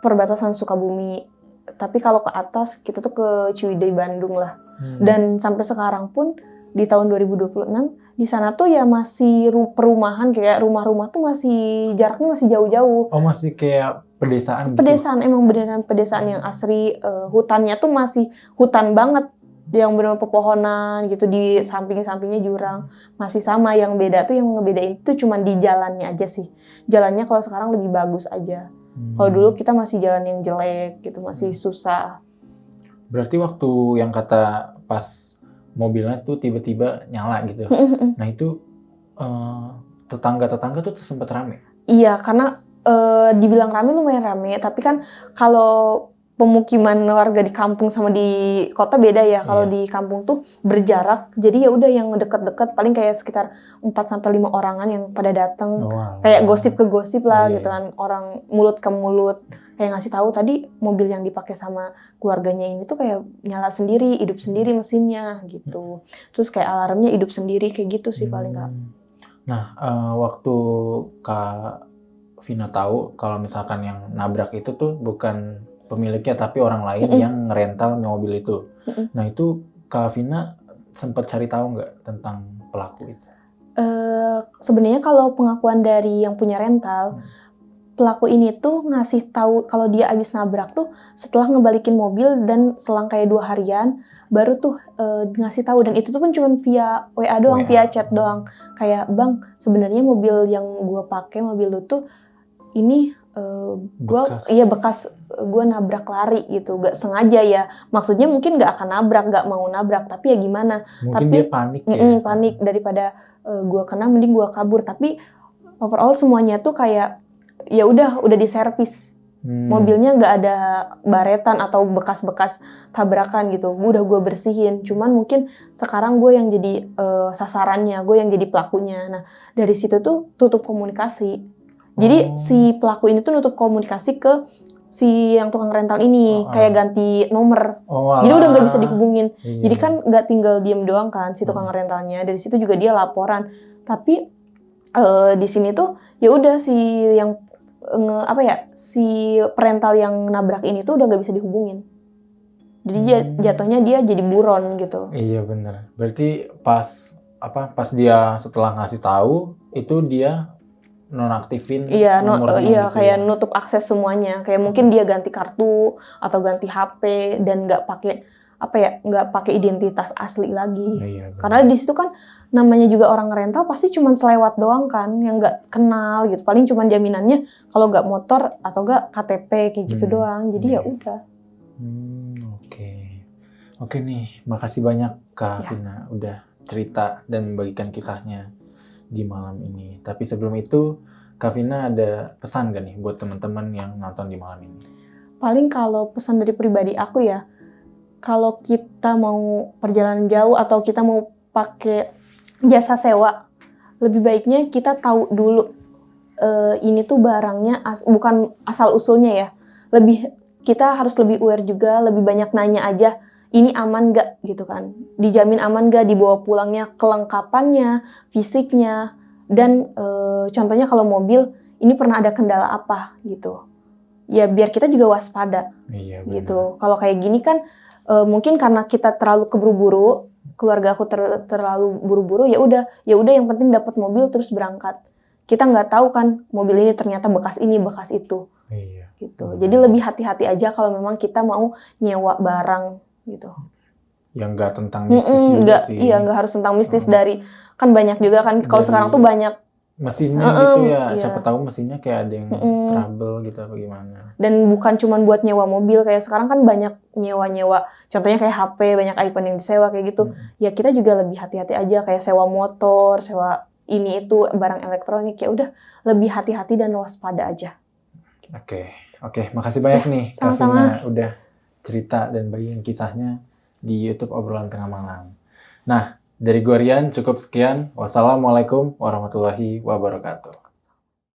perbatasan Sukabumi. Tapi kalau ke atas kita tuh ke Ciwidey Bandung lah. Dan sampai sekarang pun di tahun 2026 di sana tuh ya masih perumahan, kayak rumah-rumah tuh masih jaraknya masih jauh-jauh. Oh, masih kayak pedesaan gitu? Pedesaan, emang beneran pedesaan yang asri. Hutannya tuh masih hutan banget, yang bener pepohonan gitu, di samping-sampingnya jurang. Masih sama, yang beda tuh yang ngebedain tuh cuma di jalannya aja sih. Jalannya kalau sekarang lebih bagus aja. Kalau dulu kita masih jalan yang jelek gitu, masih susah. Berarti waktu yang kata pas mobilnya tuh tiba-tiba nyala gitu. Nah, itu tetangga-tetangga tuh sempat rame? Iya, karena dibilang rame, lumayan rame. Tapi kan kalau pemukiman warga di kampung sama di kota beda ya. Kalau di kampung tuh berjarak, jadi ya udah yang deket-deket paling kayak sekitar 4-5 orangan yang pada datang. Kayak gosip ke gosip lah gitu kan, orang mulut ke mulut. Kayak ngasih tahu tadi mobil yang dipakai sama keluarganya ini tuh kayak nyala sendiri, hidup sendiri mesinnya gitu. Terus kayak alarmnya hidup sendiri kayak gitu sih paling Kak. Nah, waktu Kak Vina tahu kalau misalkan yang nabrak itu tuh bukan pemiliknya tapi orang lain yang ngerental mobil itu. Nah, itu Kak Vina sempat cari tahu nggak tentang pelaku itu? Sebenarnya kalau pengakuan dari yang punya rental, pelaku ini tuh ngasih tahu kalau dia abis nabrak tuh setelah ngebalikin mobil dan selang kayak 2 harian baru tuh ngasih tahu, dan itu tuh pun cuma via WA doang, via chat doang. Kayak, "Bang, sebenarnya mobil yang gua pakai, mobil lu tuh ini bekas gue nabrak lari gitu, gak sengaja ya. Maksudnya mungkin gak akan nabrak, gak mau nabrak, tapi ya gimana. Mungkin tapi dia panik ya. Panik, daripada gue kena mending gue kabur. Tapi overall semuanya tuh kayak ya udah diservis. Mobilnya gak ada baretan atau bekas-bekas tabrakan gitu. Udah gue bersihin. Cuman mungkin sekarang gue yang jadi sasarannya, gue yang jadi pelakunya. Nah, dari situ tuh tutup komunikasi. Jadi si pelaku ini tuh nutup komunikasi ke si yang tukang rental ini, kayak ganti nomor. Jadi udah nggak bisa dihubungin. Jadi kan nggak tinggal diem doang kan si tukang rentalnya. Dari situ juga dia laporan. Tapi di sini tuh ya udah si yang si perental yang nabrak ini tuh udah nggak bisa dihubungin. Jadi jatuhnya dia jadi buron gitu. Iya benar. Berarti pas dia setelah ngasih tahu itu dia nonaktifin nomornya gitu kayak nutup akses semuanya. Kayak mungkin dia ganti kartu atau ganti HP dan nggak pakai identitas asli lagi. Karena di situ kan namanya juga orang rental pasti cuma selewat doang kan, yang nggak kenal gitu. Paling cuma jaminannya kalau nggak motor atau nggak KTP kayak gitu doang. Jadi ya udah. Oke nih, makasih banyak Kak Vina udah cerita dan membagikan kisahnya di malam ini. Tapi sebelum itu, Kak Vina ada pesan gak nih buat teman-teman yang nonton di malam ini? Paling kalau pesan dari pribadi aku ya, kalau kita mau perjalanan jauh atau kita mau pakai jasa sewa, lebih baiknya kita tahu dulu ini tuh barangnya bukan asal-usulnya ya. Kita harus lebih aware juga, lebih banyak nanya aja. Ini aman gak gitu kan, dijamin aman gak dibawa pulangnya, kelengkapannya, fisiknya, dan contohnya kalau mobil ini pernah ada kendala apa gitu ya, biar kita juga waspada. Gitu. Kalau kayak gini kan mungkin karena kita terlalu keburu-buru, keluarga aku terlalu buru-buru, ya udah yang penting dapat mobil terus berangkat. Kita nggak tahu kan mobil ini ternyata bekas ini bekas itu. Gitu. Jadi lebih hati-hati aja kalau memang kita mau nyewa barang gitu. yang nggak tentang mistis juga nggak, sih. iya nggak harus tentang mistis dari kan banyak juga kan kalau Dari sekarang tuh banyak mesinnya gitu ya, iya. siapa tahu mesinnya kayak ada yang trouble gitu apa gimana. Dan bukan cuman buat nyewa mobil, kayak sekarang kan banyak nyewa-nyewa, contohnya kayak HP, banyak iPhone yang disewa kayak gitu. Ya kita juga lebih hati-hati aja, kayak sewa motor, sewa ini itu, barang elektronik, ya udah lebih hati-hati dan waspada aja. Oke, makasih banyak nih Kak sama-sama. Vina udah cerita dan bagiin kisahnya di YouTube Obrolan Tengah Malam. Nah, dari gua Rian cukup sekian. Wassalamualaikum warahmatullahi wabarakatuh.